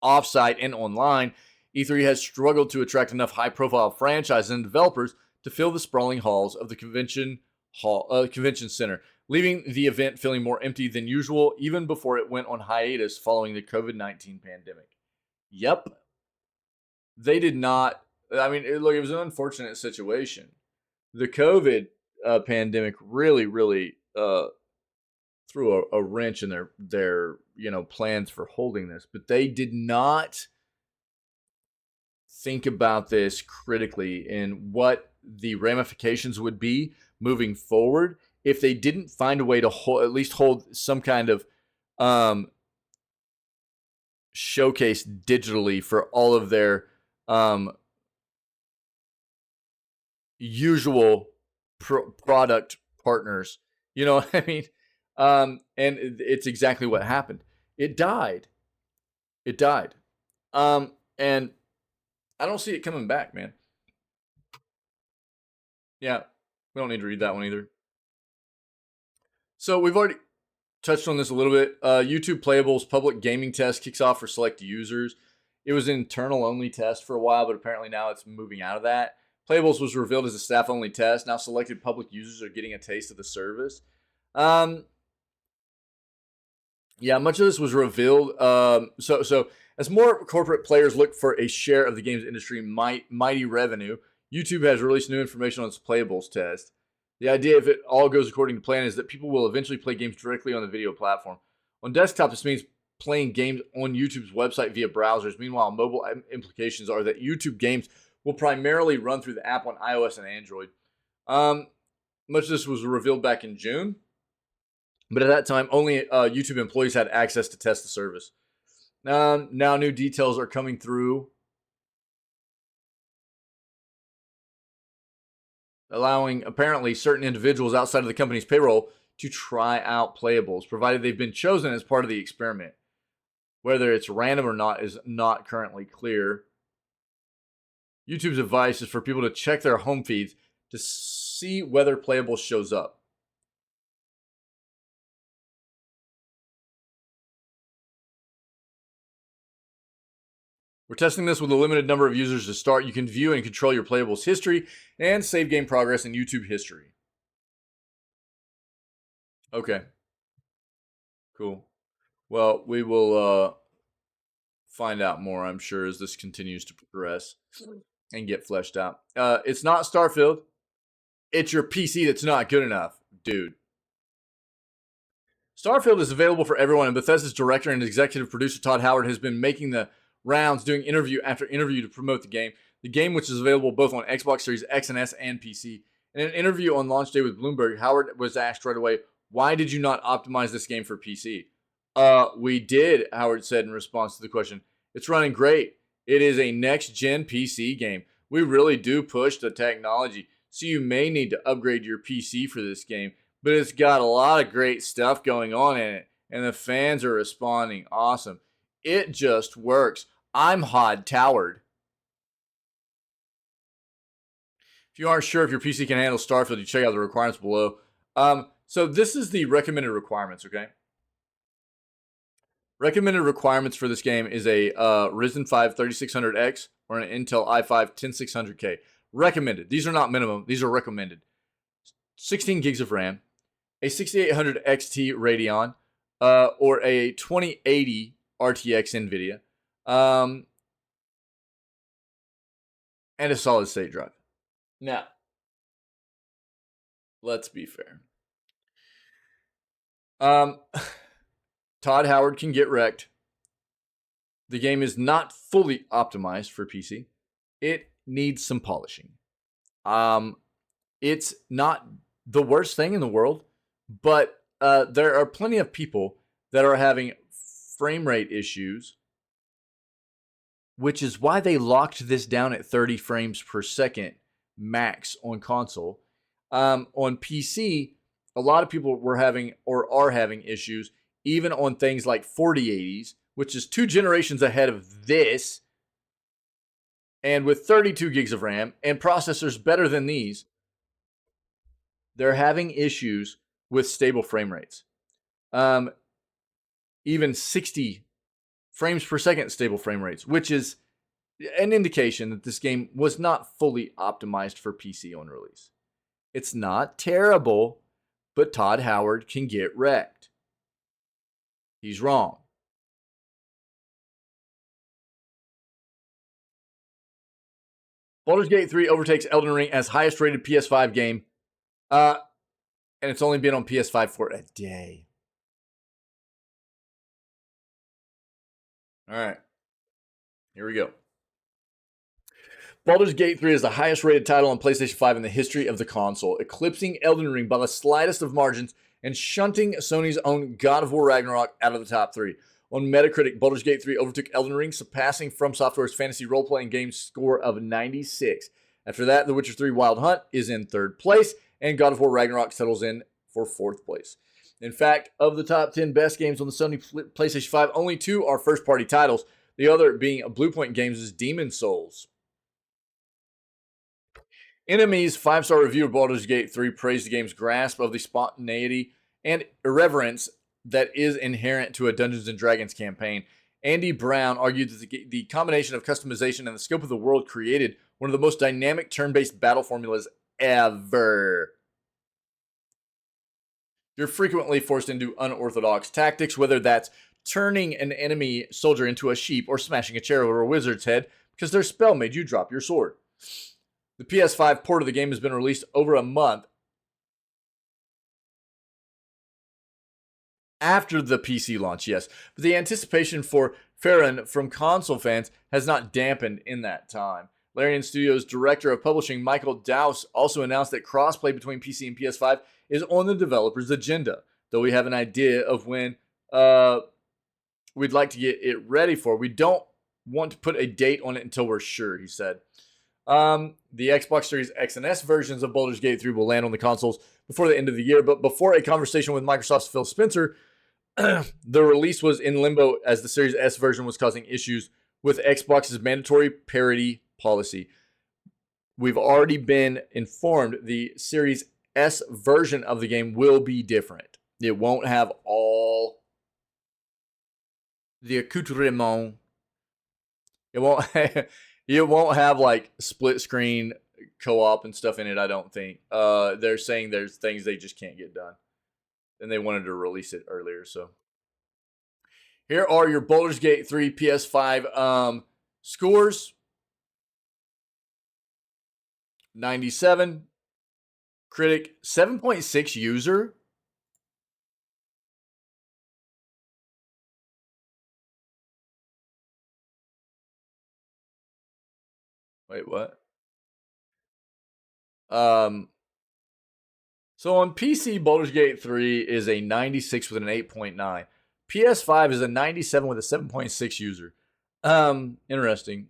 off-site and online, E3 has struggled to attract enough high-profile franchises and developers to fill the sprawling halls of the convention center, leaving the event feeling more empty than usual even before it went on hiatus following the COVID-19 pandemic. Yep. They did not. I mean, it was an unfortunate situation. The COVID pandemic really threw a wrench in their plans for holding this, but they did not think about this critically and what the ramifications would be moving forward if they didn't find a way to at least hold some kind of showcase digitally for all of their usual product partners. You know what I mean? And it's exactly what happened. It died. And I don't see it coming back, man. Yeah, we don't need to read that one either. So we've already touched on this a little bit. YouTube Playable's public gaming test kicks off for select users. It was an internal-only test for a while, but apparently now it's moving out of that. Playables was revealed as a staff-only test. Now selected public users are getting a taste of the service. Yeah, much of this was revealed. So as more corporate players look for a share of the games industry mighty revenue, YouTube has released new information on its Playables test. The idea, if it all goes according to plan, is that people will eventually play games directly on the video platform. On desktop, this means playing games on YouTube's website via browsers. Meanwhile, mobile implications are that YouTube games will primarily run through the app on iOS and Android. Much of this was revealed back in June, but at that time, only YouTube employees had access to test the service. Now new details are coming through, allowing apparently certain individuals outside of the company's payroll to try out Playables, provided they've been chosen as part of the experiment. Whether it's random or not is not currently clear. YouTube's advice is for people to check their home feeds to see whether Playables shows up. We're testing this with a limited number of users to start. You can view and control your Playables history and save game progress in YouTube history. Okay. Cool. Well, we will find out more, I'm sure, as this continues to progress and get fleshed out. It's not Starfield. It's your PC that's not good enough, dude. Starfield is available for everyone, and Bethesda's director and executive producer Todd Howard has been making the rounds, doing interview after interview to promote the game. The game, which is available both on Xbox Series X and S and PC. In an interview on launch day with Bloomberg, Howard was asked right away, "Why did you not optimize this game for PC?" We did, Howard said in response to the question. "It's running great. It is a next-gen PC game. We really do push the technology, so you may need to upgrade your PC for this game, but it's got a lot of great stuff going on in it, and the fans are responding awesome. It just works. I'm high-towered." If you aren't sure if your PC can handle Starfield, you check out the requirements below. So this is the recommended requirements, okay? Recommended requirements for this game is a Ryzen 5 3600X or an Intel i5 10600K. Recommended. These are not minimum. These are recommended. 16 gigs of RAM, a 6800 XT Radeon, or a 2080 RTX NVIDIA, and a solid state drive. Now, let's be fair. Todd Howard can get wrecked. The game is not fully optimized for PC. It needs some polishing. It's not the worst thing in the world, but there are plenty of people that are having frame rate issues, which is why they locked this down at 30 frames per second max on console. On PC, a lot of people were having or are having issues even on things like 4080s, which is 2 generations ahead of this, and with 32 gigs of RAM and processors better than these, they're having issues with stable frame rates. Even 60 frames per second stable frame rates, which is an indication that this game was not fully optimized for PC on release. It's not terrible, but Todd Howard can get wrecked. He's wrong. Baldur's Gate 3 overtakes Elden Ring as highest rated PS5 game. And it's only been on PS5 for a day. All right. Here we go. Baldur's Gate 3 is the highest rated title on PlayStation 5 in the history of the console, eclipsing Elden Ring by the slightest of margins and shunting Sony's own God of War Ragnarok out of the top 3. On Metacritic, Baldur's Gate 3 overtook Elden Ring, surpassing From Software's fantasy role-playing game score of 96. After that, The Witcher 3 Wild Hunt is in 3rd place, and God of War Ragnarok settles in for 4th place. In fact, of the top 10 best games on the Sony PlayStation 5, only 2 are first-party titles, the other being Bluepoint Games' Demon's Souls. Enemies 5-star review of Baldur's Gate 3 praised the game's grasp of the spontaneity and irreverence that is inherent to a Dungeons & Dragons campaign. Andy Brown argued that the combination of customization and the scope of the world created one of the most dynamic turn-based battle formulas ever. You're frequently forced into unorthodox tactics, whether that's turning an enemy soldier into a sheep or smashing a chair over a wizard's head because their spell made you drop your sword. The PS5 port of the game has been released over a month after the PC launch, yes, but the anticipation for Farron from console fans has not dampened in that time. Larian Studios' director of publishing, Michael Dowse, also announced that crossplay between PC and PS5 is on the developer's agenda, though we have an idea of when we'd like to get it ready for. We don't want to put a date on it until we're sure, he said. The Xbox Series X and S versions of Baldur's Gate 3 will land on the consoles before the end of the year, but before a conversation with Microsoft's Phil Spencer, the release was in limbo as the Series S version was causing issues with Xbox's mandatory parity policy. We've already been informed the Series S version of the game will be different. It won't have all the accoutrement. It won't have like split screen co-op and stuff in it, I don't think. They're saying there's things they just can't get done. And they wanted to release it earlier, so. Here are your Baldur's Gate 3 PS5 scores. 97. Critic, 7.6 user. Wait, what? So on PC, Baldur's Gate 3 is a 96 with an 8.9. PS5 is a 97 with a 7.6 user. Interesting.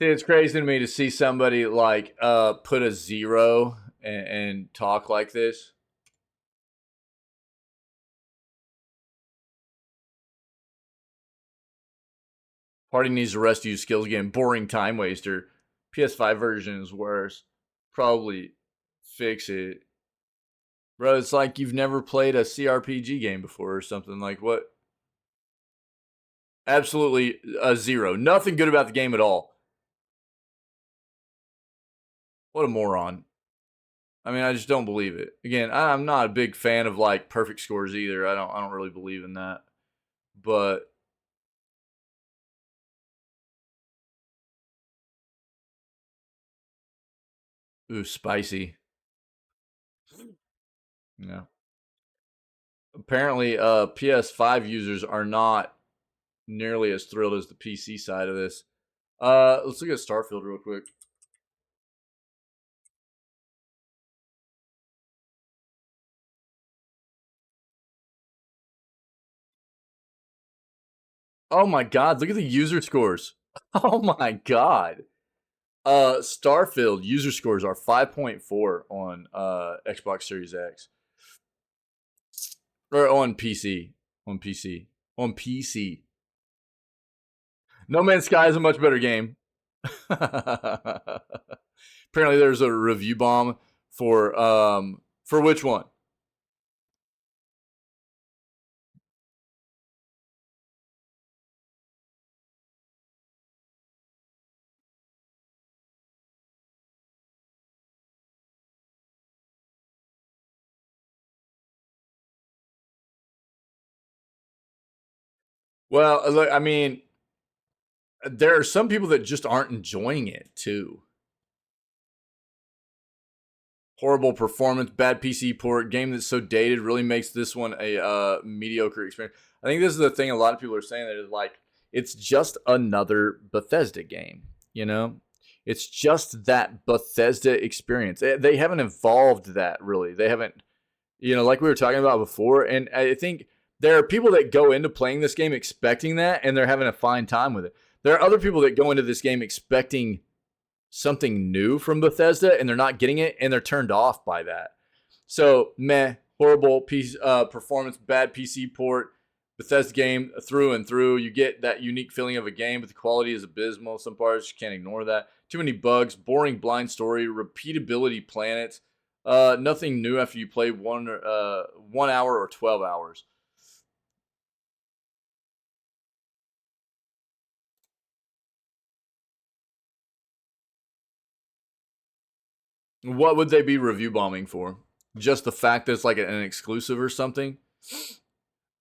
It's crazy to me to see somebody like put a 0 and talk like this. Party needs to rest use skills again. Boring time waster. PS5 version is worse. Probably fix it. Bro, it's like you've never played a CRPG game before or something. Like what? Absolutely a 0. Nothing good about the game at all. What a moron. I mean, I just don't believe it. Again, I'm not a big fan of like perfect scores either. I don't really believe in that. But ooh, spicy. Yeah. Apparently, PS5 users are not nearly as thrilled as the PC side of this. Let's look at Starfield real quick. Oh my god, look at the user scores. Oh my god. Starfield user scores are 5.4 on Xbox Series X. Or on PC. On PC. On PC. No Man's Sky is a much better game. Apparently there's a review bomb for which one? Well, look, I mean, there are some people that just aren't enjoying it too. Horrible performance, bad PC port, game that's so dated really makes this one a mediocre experience. I think this is the thing a lot of people are saying that is like, it's just another Bethesda game, you know? It's just that Bethesda experience. They haven't evolved that really. They haven't You know, like we were talking about before. And I think there are people that go into playing this game expecting that, and they're having a fine time with it. There are other people that go into this game expecting something new from Bethesda, and they're not getting it, and they're turned off by that. So, meh, horrible performance, bad PC port, Bethesda game through and through. You get that unique feeling of a game, but the quality is abysmal. Some parts, you can't ignore that. Too many bugs, boring blind story, repeatability planets. Nothing new after you play 1 hour or 12 hours. What would they be review bombing for? Just the fact that it's like an exclusive or something?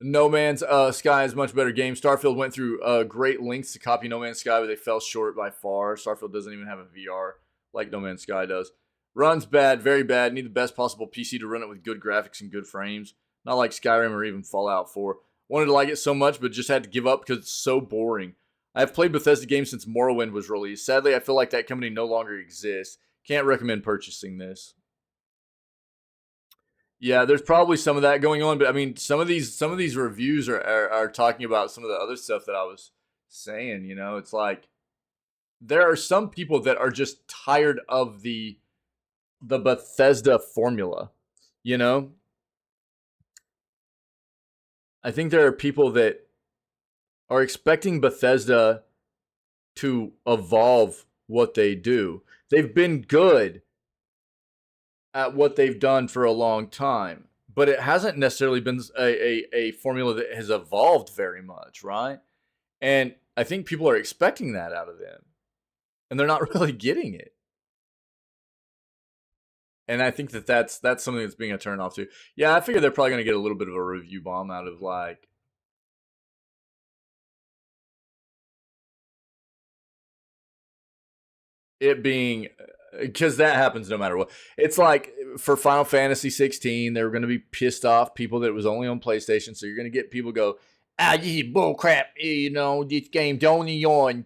No Man's Sky is a much better game. Starfield went through great lengths to copy No Man's Sky, but they fell short by far. Starfield doesn't even have a VR like No Man's Sky does. Runs bad, very bad. Need the best possible PC to run it with good graphics and good frames. Not like Skyrim or even Fallout 4. Wanted to like it so much, but just had to give up because it's so boring. I have played Bethesda games since Morrowind was released. Sadly, I feel like that company no longer exists. Can't recommend purchasing this. Yeah, there's probably some of that going on, but I mean, some of these reviews are talking about some of the other stuff that I was saying. You know, it's like there are some people that are just tired of the Bethesda formula. You know, I think there are people that are expecting Bethesda to evolve what they do. They've been good at what they've done for a long time, but it hasn't necessarily been a formula that has evolved very much, right? And I think people are expecting that out of them, and they're not really getting it. And I think that that's something that's being a turn off too. Yeah, I figure they're probably going to get a little bit of a review bomb out of like it being because that happens no matter what. It's like for Final Fantasy 16, they were going to be pissed off people that it was only on PlayStation. So you're going to get people go, ah, this is bullcrap. You know, this game's only on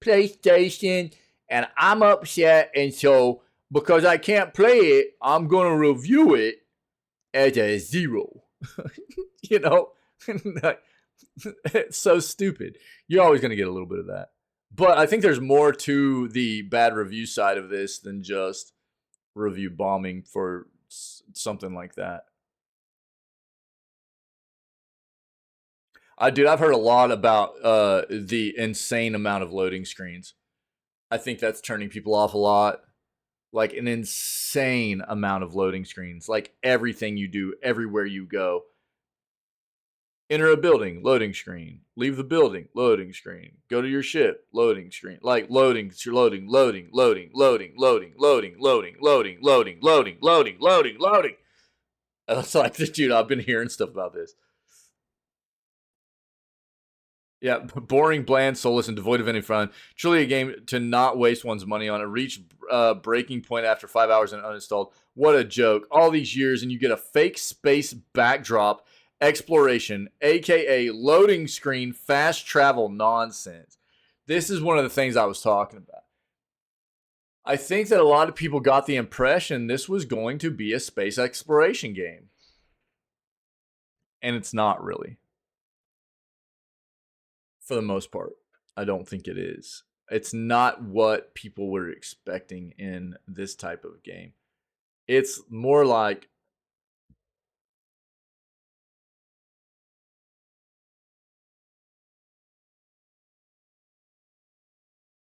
PlayStation, and I'm upset. And so because I can't play it, I'm going to review it as a 0. You know, it's so stupid. You're always going to get a little bit of that. But I think there's more to the bad review side of this than just review bombing for something like that. I've heard a lot about the insane amount of loading screens. I think that's turning people off a lot. Like an insane amount of loading screens. Like everything you do, everywhere you go. Enter a building, loading screen. Leave the building, loading screen. Go to your ship, loading screen. Like loading, loading, loading, loading, loading, loading, loading, loading, loading, loading, loading, loading, loading, loading. And it's like, dude, I've been hearing stuff about this. Yeah, boring, bland, soulless, and devoid of any fun. Truly a game to not waste one's money on. It reached breaking point after 5 hours and uninstalled. What a joke. All these years, and you get a fake space backdrop exploration, aka loading screen, fast travel nonsense. This is one of the things I was talking about. I think that a lot of people got the impression this was going to be a space exploration game. And it's not really. For the most part, I don't think it is. It's not what people were expecting in this type of game. It's more like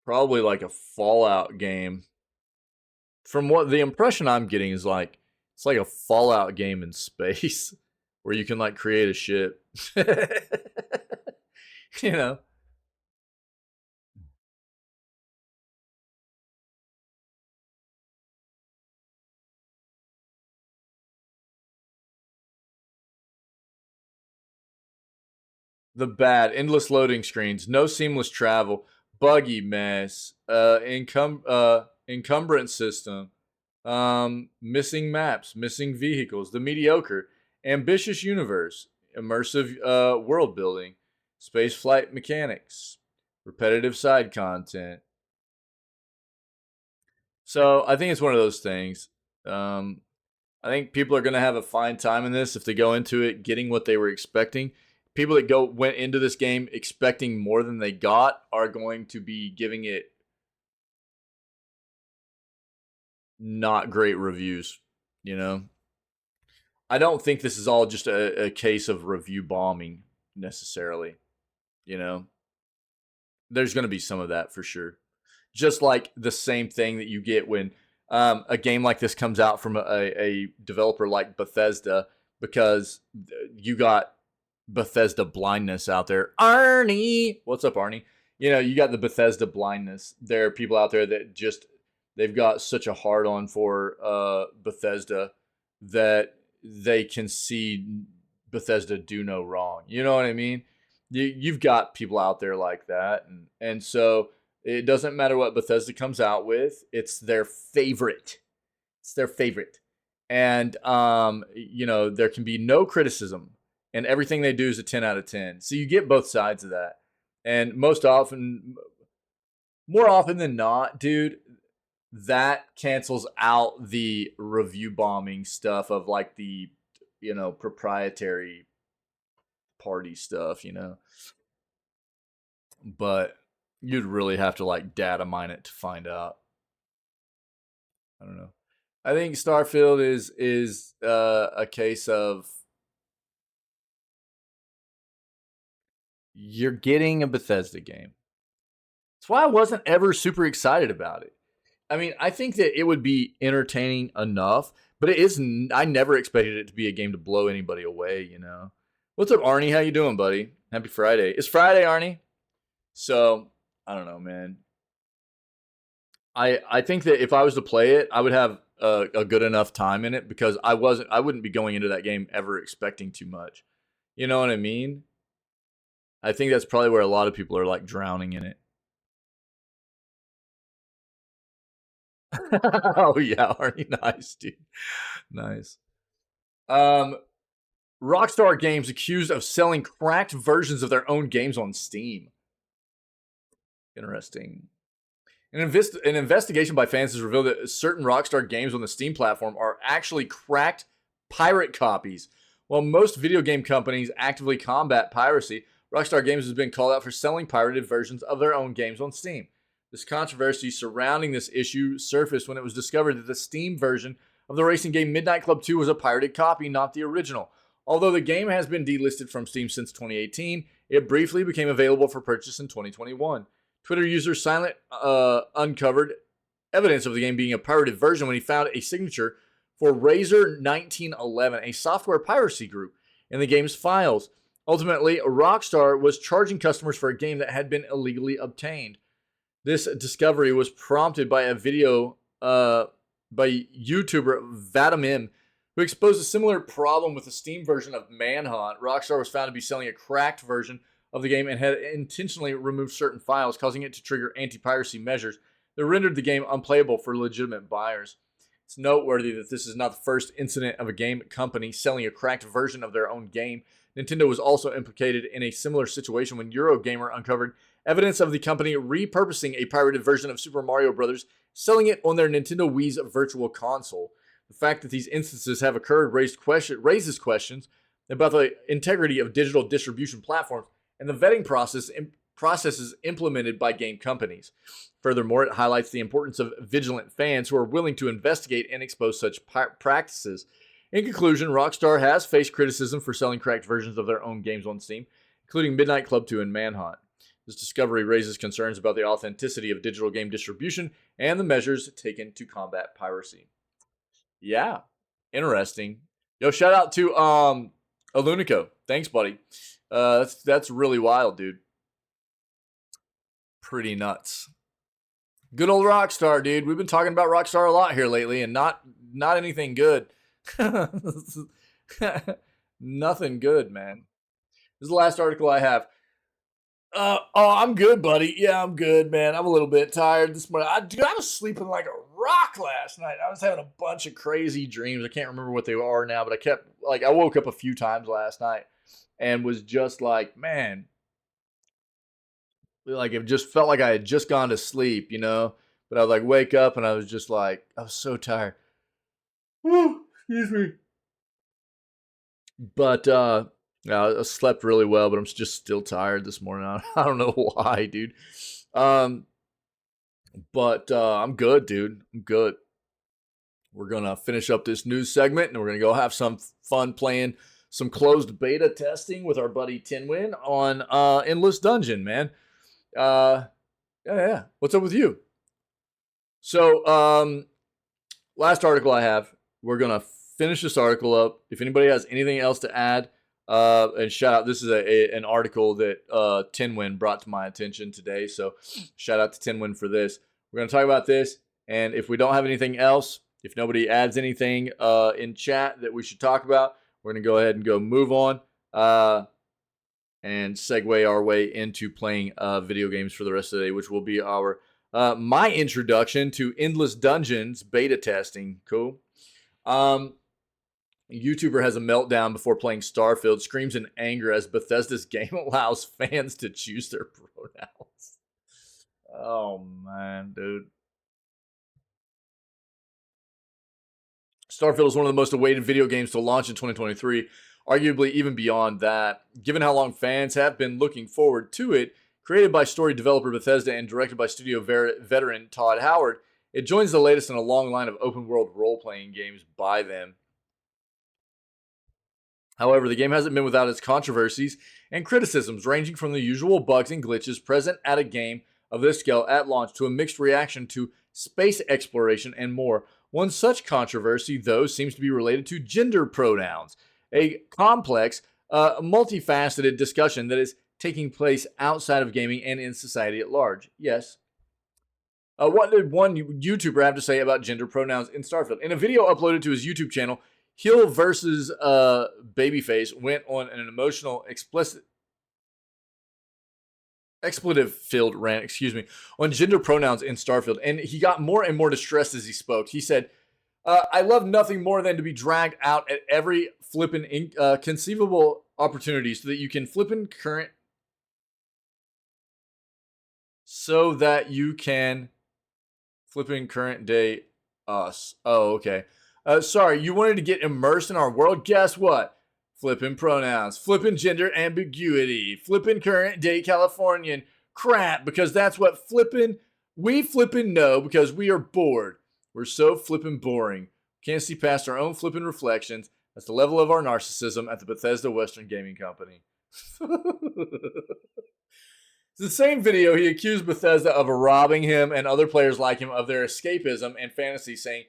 probably like a Fallout game. From what the impression I'm getting is like it's like a Fallout game in space where you can like create a ship. You know. The bad endless loading screens, no seamless travel, buggy mess, encumbrance system, missing maps, missing vehicles, the mediocre, ambitious universe, immersive world building, space flight mechanics, repetitive side content. So I think it's one of those things. I think people are going to have a fine time in this if they go into it getting what they were expecting. People that went into this game expecting more than they got are going to be giving it not great reviews, you know? I don't think this is all just a case of review bombing necessarily, you know? There's going to be some of that for sure. Just like the same thing that you get when a game like this comes out from a developer like Bethesda, because you got Bethesda blindness out there. Arnie! What's up, Arnie? You know, you got the Bethesda blindness. There are people out there that just, they've got such a hard on for Bethesda that they can see Bethesda do no wrong. You know what I mean? You've got people out there like that. And so it doesn't matter what Bethesda comes out with. It's their favorite. It's their favorite. And, you know, there can be no criticism. And everything they do is a 10 out of 10. So you get both sides of that. And more often than not, dude, that cancels out the review bombing stuff of like the, you know, proprietary party stuff, you know. But you'd really have to like data mine it to find out. I don't know. I think Starfield is a case of you're getting a Bethesda game. That's why I wasn't ever super excited about it. I mean, I think that it would be entertaining enough, but it is. I never expected it to be a game to blow anybody away, you know. What's up, Arnie? How you doing, buddy? Happy Friday. It's Friday, Arnie. So, I don't know, man. I think that if I was to play it, I would have a good enough time in it because I wouldn't be going into that game ever expecting too much. You know what I mean? I think that's probably where a lot of people are like drowning in it. Oh yeah, Arnie, nice, dude. Nice. Rockstar Games accused of selling cracked versions of their own games on Steam. Interesting. An investigation by fans has revealed that certain Rockstar games on the Steam platform are actually cracked pirate copies. While most video game companies actively combat piracy, Rockstar Games has been called out for selling pirated versions of their own games on Steam. This controversy surrounding this issue surfaced when it was discovered that the Steam version of the racing game Midnight Club 2 was a pirated copy, not the original. Although the game has been delisted from Steam since 2018, it briefly became available for purchase in 2021. Twitter user Silent uncovered evidence of the game being a pirated version when he found a signature for Razor 1911, a software piracy group, in the game's files. Ultimately, Rockstar was charging customers for a game that had been illegally obtained. This discovery was prompted by a video by YouTuber Vadamim, who exposed a similar problem with the Steam version of Manhunt. Rockstar was found to be selling a cracked version of the game and had intentionally removed certain files, causing it to trigger anti-piracy measures that rendered the game unplayable for legitimate buyers. It's noteworthy that this is not the first incident of a game company selling a cracked version of their own game. Nintendo was also implicated in a similar situation when Eurogamer uncovered evidence of the company repurposing a pirated version of Super Mario Bros., selling it on their Nintendo Wii's Virtual Console. The fact that these instances have occurred raises questions about the integrity of digital distribution platforms and the vetting processes implemented by game companies. Furthermore, it highlights the importance of vigilant fans who are willing to investigate and expose such practices. In conclusion, Rockstar has faced criticism for selling cracked versions of their own games on Steam, including Midnight Club 2 and Manhunt. This discovery raises concerns about the authenticity of digital game distribution and the measures taken to combat piracy. Yeah, interesting. Yo, shout out to Alunico. Thanks, buddy. That's really wild, dude. Pretty nuts. Good old Rockstar, dude. We've been talking about Rockstar a lot here lately, and not anything good. Nothing good, man. This is the last article I have. I'm good, buddy. Yeah, I'm good, man. I'm a little bit tired this morning. I was sleeping like a rock last night. I was having a bunch of crazy dreams. I can't remember what they are now, but I woke up a few times last night and was just like, man, like it just felt like I had just gone to sleep, you know? But I would like wake up and I was just like, I was so tired. Woo, Excuse me. But I slept really well, but I'm just still tired this morning. I don't know why, dude. But I'm good, dude. I'm good. We're gonna finish up this news segment, and we're gonna go have some fun playing some closed beta testing with our buddy Tinwin on Endless Dungeon, man. Yeah. What's up with you? So, last article I have, we're gonna finish this article up. If anybody has anything else to add, and shout out, this is an article that Tinwin brought to my attention today. So, shout out to Tinwin for this. We're gonna talk about this, and if we don't have anything else, if nobody adds anything in chat that we should talk about, we're going to go ahead and move on and segue our way into playing video games for the rest of the day, which will be our my introduction to Endless Dungeons beta testing. Cool. YouTuber has a meltdown before playing Starfield, screams in anger as Bethesda's game allows fans to choose their pronouns. Oh, man, dude. Starfield is one of the most awaited video games to launch in 2023, arguably even beyond that. Given how long fans have been looking forward to it, created by story developer Bethesda and directed by studio veteran Todd Howard, it joins the latest in a long line of open-world role-playing games by them. However, the game hasn't been without its controversies and criticisms, ranging from the usual bugs and glitches present at a game of this scale at launch to a mixed reaction to space exploration and more. One such controversy, though, seems to be related to gender pronouns, a complex, multifaceted discussion that is taking place outside of gaming and in society at large. Yes. What did one YouTuber have to say about gender pronouns in Starfield? In a video uploaded to his YouTube channel, Hill versus Babyface went on an emotional, expletive-filled rant, on gender pronouns in Starfield, and he got more and more distressed as he spoke. He said, I love nothing more than to be dragged out at every flippin' conceivable opportunity so that you can flippin' current day us. Oh, okay. Sorry, you wanted to get immersed in our world? Guess what? Flippin' pronouns, flippin' gender ambiguity, flippin' current day Californian crap, because that's what we flippin' know because we are bored. We're so flippin' boring. Can't see past our own flippin' reflections. That's the level of our narcissism at the Bethesda Western Gaming Company. The same video, he accused Bethesda of robbing him and other players like him of their escapism and fantasy, saying,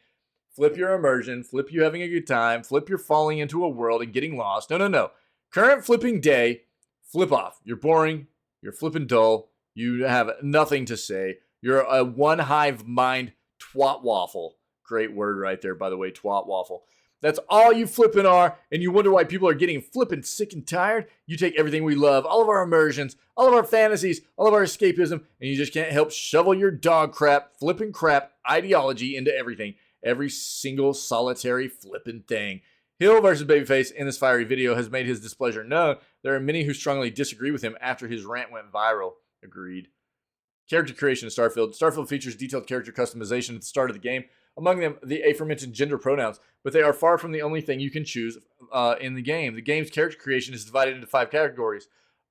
flip your immersion, flip you having a good time, flip your falling into a world and getting lost. No. Current flipping day, flip off. You're boring. You're flipping dull. You have nothing to say. You're a one hive mind twat waffle. Great word right there, by the way, twat waffle. That's all you flipping are, and you wonder why people are getting flippin' sick and tired? You take everything we love, all of our immersions, all of our fantasies, all of our escapism, and you just can't help shovel your dog crap, flippin' crap ideology into everything. Every single solitary flippin' thing. Hill versus Babyface in this fiery video has made his displeasure known. There are many who strongly disagree with him after his rant went viral. Agreed. Character creation in Starfield. Starfield features detailed character customization at the start of the game. Among them, the aforementioned gender pronouns, but they are far from the only thing you can choose in the game. The game's character creation is divided into 5 categories: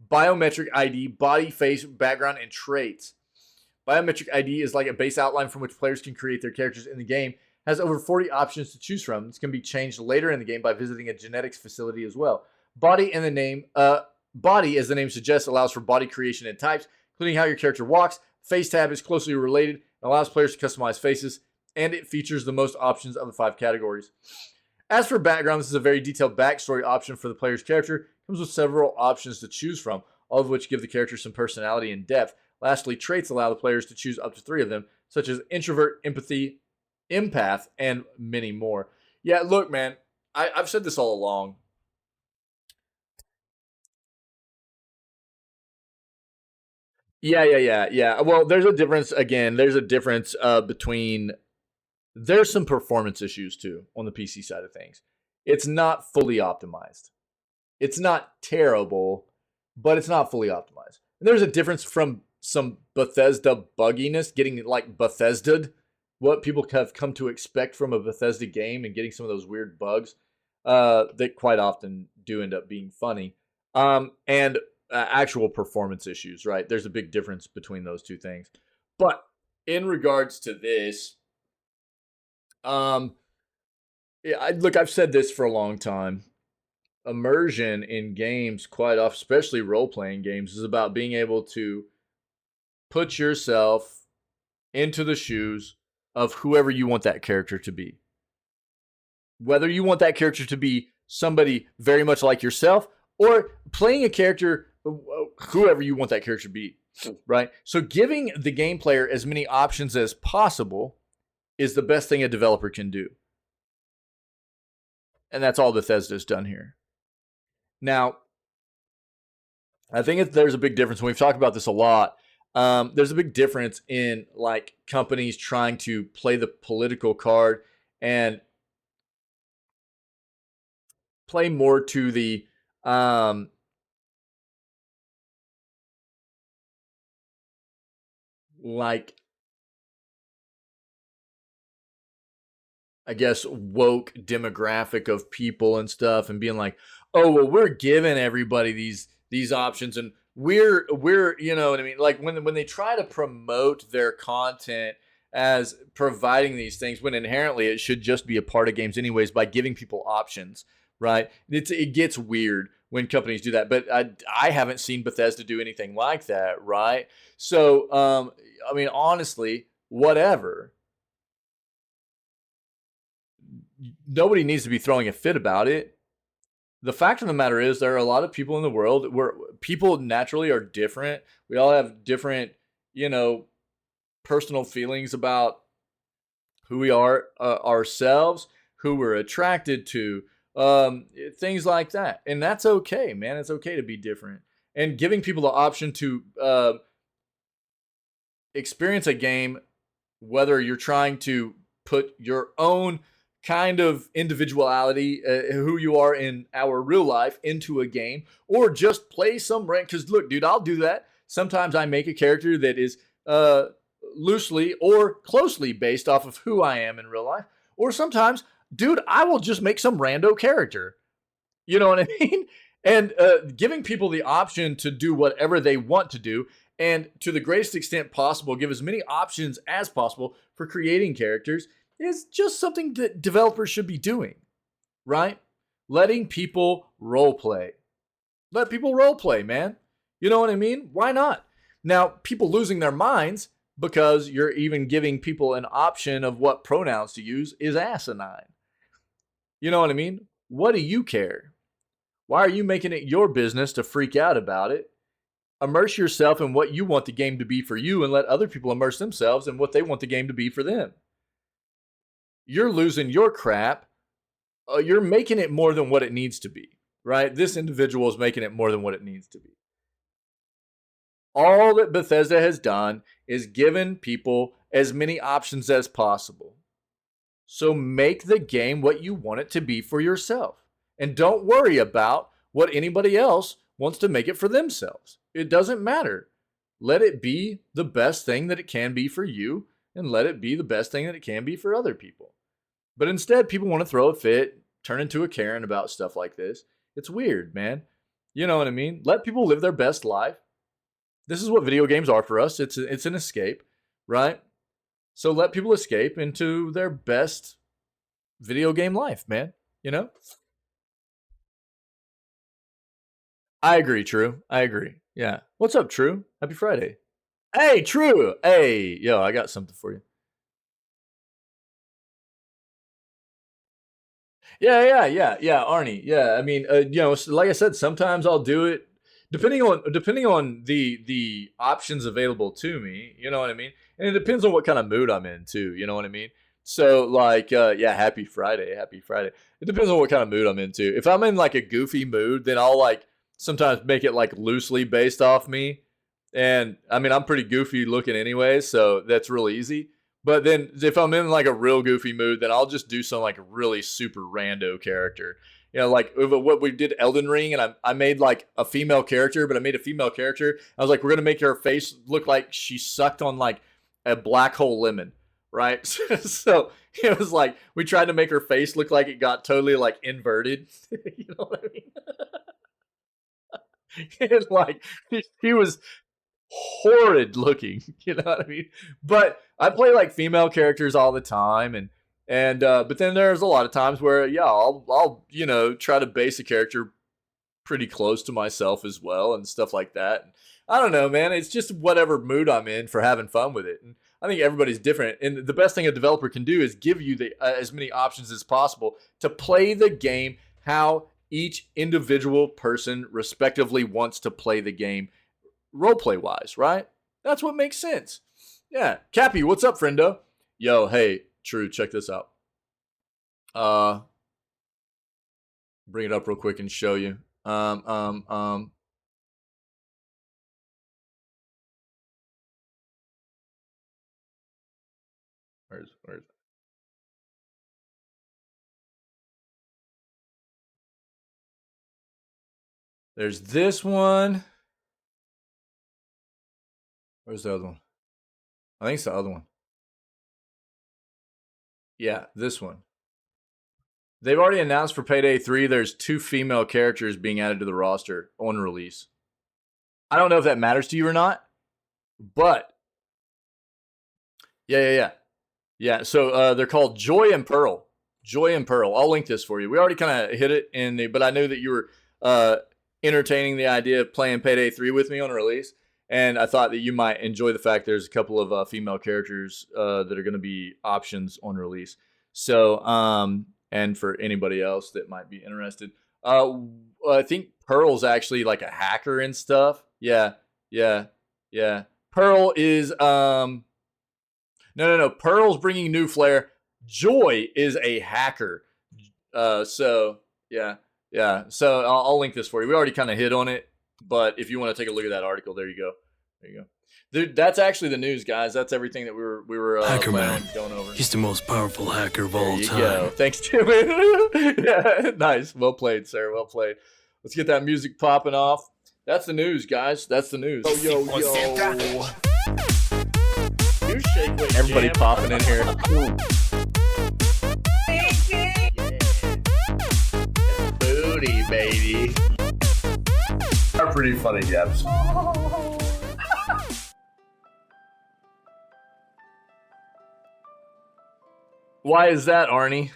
biometric ID, body, face, background, and traits. Biometric ID is like a base outline from which players can create their characters in the game. Has over 40 options to choose from. This can be changed later in the game by visiting a genetics facility as well. Body, as the name suggests, allows for body creation and types, including how your character walks. Face tab is closely related and allows players to customize faces, and it features the most options of the 5 categories. As for background, this is a very detailed backstory option for the player's character. It comes with several options to choose from, all of which give the character some personality and depth. Lastly, traits allow the players to choose up to 3 of them, such as introvert, empathy, empath, and many more. Yeah, look, man, I've said this all along. Yeah. Well, there's a difference, again, between... There's some performance issues, too, on the PC side of things. It's not fully optimized. It's not terrible, but it's not fully optimized. And there's a difference from some Bethesda bugginess, getting, like, Bethesda'd, what people have come to expect from a Bethesda game and getting some of those weird bugs that quite often do end up being funny, and actual performance issues, right? There's a big difference between those two things. But in regards to this, yeah, look, I've said this for a long time. Immersion in games, quite often, especially role-playing games, is about being able to put yourself into the shoes of whoever you want that character to be. Whether you want that character to be somebody very much like yourself or playing a character, whoever you want that character to be, right? So giving the game player as many options as possible is the best thing a developer can do. And that's all Bethesda's done here. Now, I think there's a big difference. We've talked about this a lot. There's a big difference in like companies trying to play the political card and play more to the like, I guess, woke demographic of people and stuff, and being like, oh, well, we're giving everybody these options, and we're you know what I mean? Like when they try to promote their content as providing these things, when inherently it should just be a part of games anyways, by giving people options, right? It gets weird when companies do that, but I haven't seen Bethesda do anything like that, right? So, I mean, honestly, whatever. Nobody needs to be throwing a fit about it. The fact of the matter is there are a lot of people in the world where people naturally are different. We all have different, you know, personal feelings about who we are ourselves, who we're attracted to, things like that. And that's okay, man. It's okay to be different. And giving people the option to experience a game, whether you're trying to put your own kind of individuality, who you are in our real life, into a game, or just play some rank. Because look, dude, I'll do that. Sometimes I make a character that is loosely or closely based off of who I am in real life. Or sometimes, dude, I will just make some rando character. You know what I mean? And giving people the option to do whatever they want to do, and to the greatest extent possible, give as many options as possible for creating characters, is just something that developers should be doing, right? Letting people role play. Let people role play, man. You know what I mean? Why not? Now, people losing their minds because you're even giving people an option of what pronouns to use is asinine. You know what I mean? What do you care? Why are you making it your business to freak out about it? Immerse yourself in what you want the game to be for you, and let other people immerse themselves in what they want the game to be for them. You're losing your crap. You're making it more than what it needs to be, right? This individual is making it more than what it needs to be. All that Bethesda has done is given people as many options as possible. So make the game what you want it to be for yourself. And don't worry about what anybody else wants to make it for themselves. It doesn't matter. Let it be the best thing that it can be for you, and let it be the best thing that it can be for other people. But instead, people want to throw a fit, turn into a Karen about stuff like this. It's weird, man. You know what I mean? Let people live their best life. This is what video games are for us. It's an escape, right? So let people escape into their best video game life, man. You know? I agree, True. I agree. Yeah. What's up, True? Happy Friday. Hey, True. Hey, yo, I got something for you. Yeah, Arnie. Yeah, I mean, you know, like I said, sometimes I'll do it depending on the options available to me. You know what I mean? And it depends on what kind of mood I'm in too. You know what I mean? So like, yeah, happy Friday. It depends on what kind of mood I'm into. If I'm in like a goofy mood, then I'll like sometimes make it like loosely based off me. And I mean, I'm pretty goofy looking anyway, so that's real easy. But then if I'm in like a real goofy mood, then I'll just do some like really super rando character. You know, like what we did Elden Ring, and I made like a female character, but I made a female character. I was like, we're going to make her face look like she sucked on like a black hole lemon. right? So it was like we tried to make her face look like it got totally like inverted. You know what I mean? And like she was horrid looking. You know what I mean? But I play like female characters all the time, and but then there's a lot of times where yeah, I'll you know try to base a character pretty close to myself as well and stuff like that. And I don't know, man. It's just whatever mood I'm in for having fun with it. And I think everybody's different. And the best thing a developer can do is give you the as many options as possible to play the game how each individual person respectively wants to play the game roleplay wise, right? That's what makes sense. Yeah. Cappy, what's up, friendo? Yo, hey, True, check this out. Bring it up real quick and show you. Where's there's this one. Where's the other one? I think it's the other one. Yeah, this one. They've already announced for Payday 3 there's 2 female characters being added to the roster on release. I don't know if that matters to you or not, but yeah. So they're called Joy and Pearl. Joy and Pearl. I'll link this for you. We already kind of hit it but I knew that you were entertaining the idea of playing Payday 3 with me on release, and I thought that you might enjoy the fact there's a couple of female characters that are going to be options on release. So and for anybody else that might be interested, I think Pearl's actually like a hacker and stuff. Yeah. Pearl is no. Pearl's bringing new flair. Joy is a hacker. So yeah. So I'll link this for you. We already kind of hit on it, but if you want to take a look at that article, there you go. Dude, that's actually the news, guys. That's everything that we were Hacker Man. going over. He's the most powerful hacker of all There you time. go. Thanks, Jimmy. Yeah, nice. Well played, sir. Well played. Let's get that music popping off. That's the news, guys. That's the news. Yo. Everybody popping in here. Booty, baby. Are pretty funny, Gabs. Why is that, Arnie?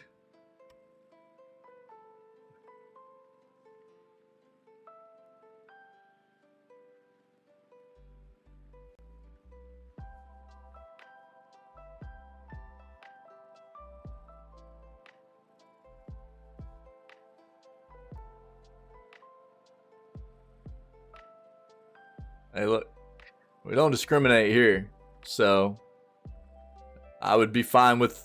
Hey, look, we don't discriminate here, so I would be fine with.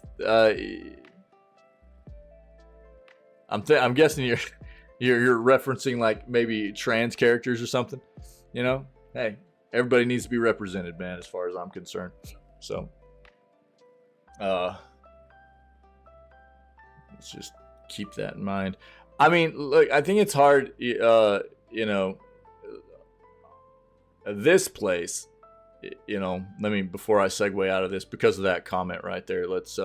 I'm guessing you're referencing like maybe trans characters or something. You know, hey, everybody needs to be represented, man. As far as I'm concerned, so let's just keep that in mind. I mean, look, I think it's hard. You know, this place. You know, let me before I segue out of this because of that comment right there. Let's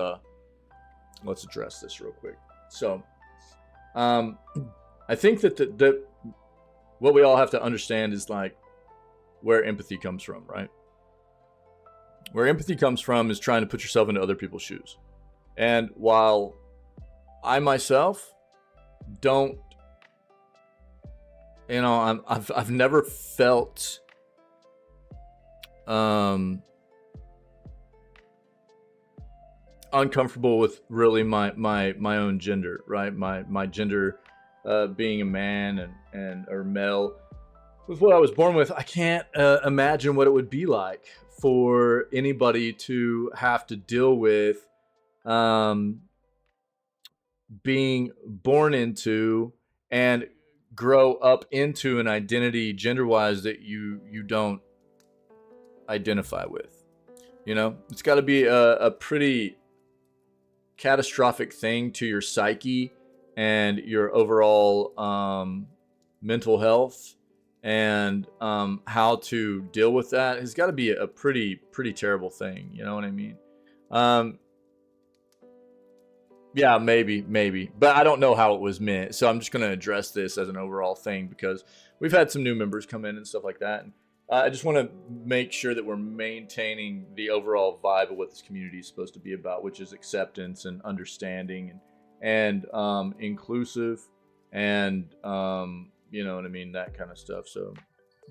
address this real quick. So, I think that what we all have to understand is like where empathy comes from, right? Where empathy comes from is trying to put yourself into other people's shoes. And while I myself don't, you know, I've never felt uncomfortable with really my own gender, right? My gender being a man and or male with what I was born with. I can't imagine what it would be like for anybody to have to deal with being born into and grow up into an identity gender-wise that you don't identify with. You know, it's got to be a pretty catastrophic thing to your psyche and your overall mental health, and how to deal with that has got to be a pretty terrible thing. You know what I mean? Yeah, maybe. But I don't know how it was meant. So I'm just going to address this as an overall thing because we've had some new members come in and stuff like that. And I just want to make sure that we're maintaining the overall vibe of what this community is supposed to be about, which is acceptance and understanding and inclusive and, you know what I mean, that kind of stuff. So,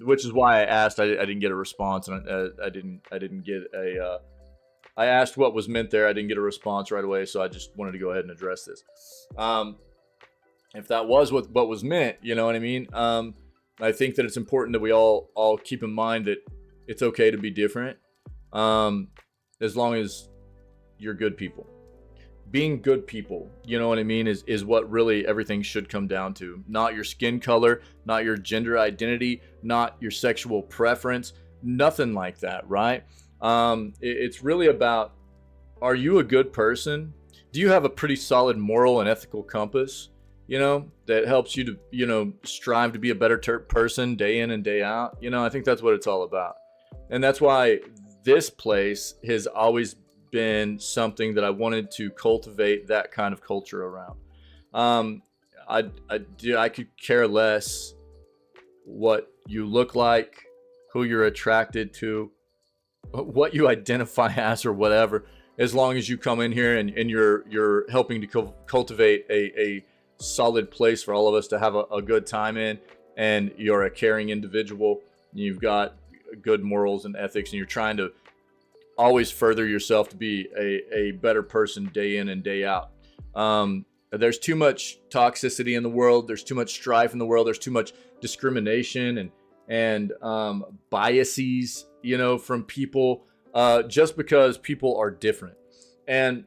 which is why I asked. I didn't get a response, and I didn't get a. I asked what was meant there. I didn't get a response right away, so I just wanted to go ahead and address this. If that was what was meant, you know what I mean? I think that it's important that we all keep in mind that it's okay to be different, as long as you're good people. Being good people, you know what I mean, is what really everything should come down to. Not your skin color, not your gender identity, not your sexual preference, nothing like that, right? It's really about, are you a good person? Do you have a pretty solid moral and ethical compass, you know, that helps you to, you know, strive to be a better person day in and day out? You know, I think that's what it's all about. And that's why this place has always been something that I wanted to cultivate that kind of culture around. I could care less what you look like, who you're attracted to, what you identify as or whatever, as long as you come in here and you're helping to cultivate a solid place for all of us to have a good time in, and you're a caring individual, you've got good morals and ethics, and you're trying to always further yourself to be a better person day in and day out. There's too much toxicity in the world, there's too much strife in the world, there's too much discrimination and biases, you know, from people, just because people are different. And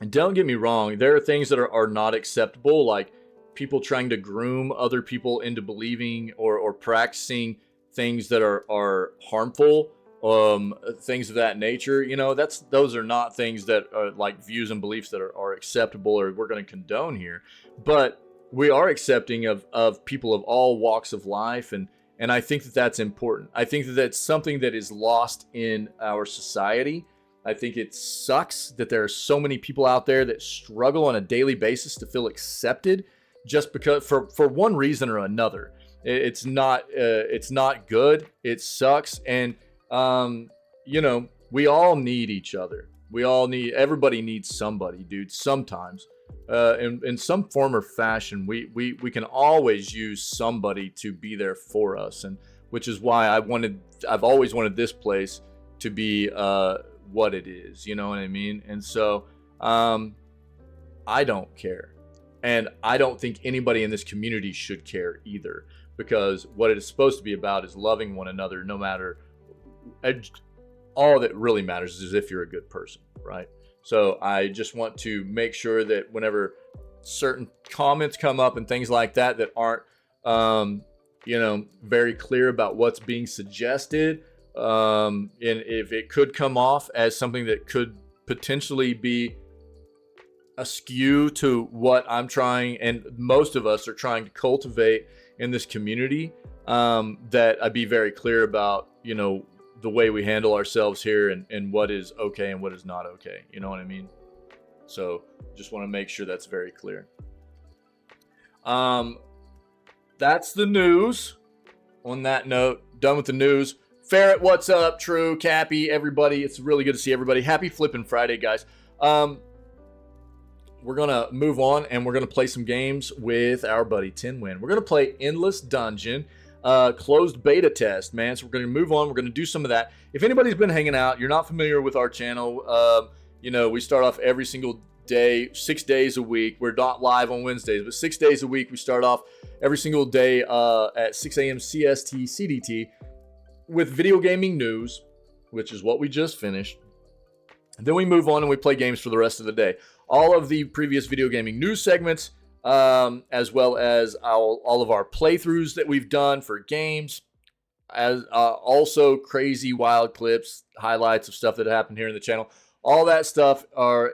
don't get me wrong, there are things that are not acceptable, like people trying to groom other people into believing or practicing things that are harmful, things of that nature. You know, those are not things that are like views and beliefs that are acceptable or we're going to condone here. But we are accepting of people of all walks of life, and I think that that's important. I think that that's something that is lost in our society. I think it sucks that there are so many people out there that struggle on a daily basis to feel accepted just because for one reason or another. It's not good. It sucks. And, you know, we all need each other. Everybody needs somebody, dude, sometimes. In some form or fashion, we can always use somebody to be there for us, and which is why I've always wanted this place to be what it is, you know what I mean? And so I don't care, and I don't think anybody in this community should care either, because what it is supposed to be about is loving one another, no matter. All that really matters is if you're a good person, right? So I just want to make sure that whenever certain comments come up and things like that aren't, you know, very clear about what's being suggested, and if it could come off as something that could potentially be askew to what I'm trying, and most of us are trying to cultivate in this community, that I'd be very clear about, you know, the way we handle ourselves here and what is okay and what is not okay. You know what I mean? So just want to make sure that's very clear. That's the news. On that note, done with the news. Ferret, what's up? True, Cappy, everybody. It's really good to see everybody. Happy Flippin' Friday, guys. We're going to move on and we're going to play some games with our buddy Tinwin. We're going to play Endless Dungeon. Closed beta test, man. So we're going to move on. We're going to do some of that. If anybody's been hanging out, you're not familiar with our channel, you know, we start off every single day, 6 days a week. We're not live on Wednesdays, but 6 days a week. We start off every single day at 6 a.m. CST CDT with video gaming news, which is what we just finished. And then we move on and we play games for the rest of the day. All of the previous video gaming news segments, as well as all of our playthroughs that we've done for games, as also crazy wild clips, highlights of stuff that happened here in the channel. All that stuff are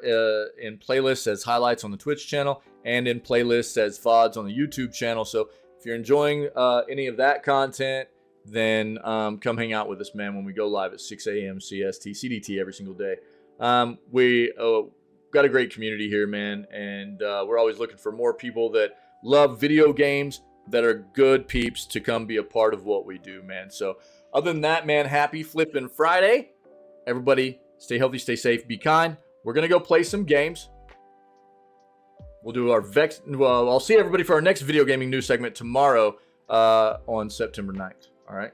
in playlists as highlights on the Twitch channel and in playlists as VODs on the YouTube channel. So if you're enjoying any of that content, then come hang out with us, man, when we go live at 6 a.m. CST CDT every single day. We got a great community here, man, and we're always looking for more people that love video games, that are good peeps, to come be a part of what we do, man. So other than that, man, happy flipping Friday. Everybody stay healthy, stay safe, be kind. We're going to go play some games. We'll do our I'll see everybody for our next video gaming news segment tomorrow on September 9th. All right.